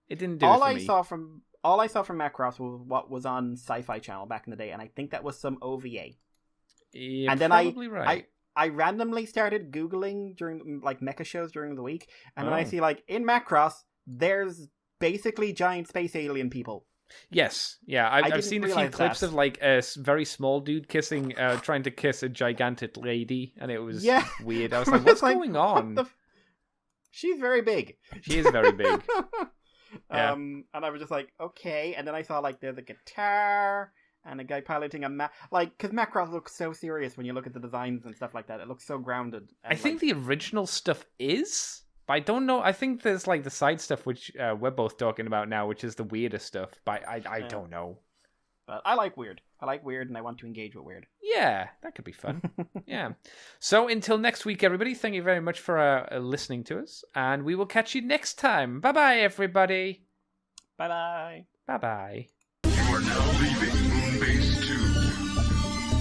it didn't do it for me. All I saw from Macross was what was on Sci-Fi Channel back in the day, and I think that was some OVA. Yeah, and then right. I randomly started Googling during like mecha shows during the week, and then I see like in Macross there's basically giant space alien people. Yes, yeah, I've seen a few clips of like a very small dude trying to kiss a gigantic lady, and it was weird. I was like, what's going on? She's very big. She is very big. Yeah. And I was just like, okay. And then I saw like there's a guitar and a guy piloting a because Macross looks so serious when you look at the designs and stuff like that. It looks so grounded. I think the original stuff is. But I don't know. I think there's like the side stuff, which we're both talking about now, which is the weirdest stuff. But I don't know. But I like weird. And I want to engage with weird. Yeah, that could be fun. Yeah. So until next week, everybody, thank you very much for listening to us. And we will catch you next time. Bye-bye, everybody. Bye-bye. Bye-bye. You are now leaving Moonbase 2.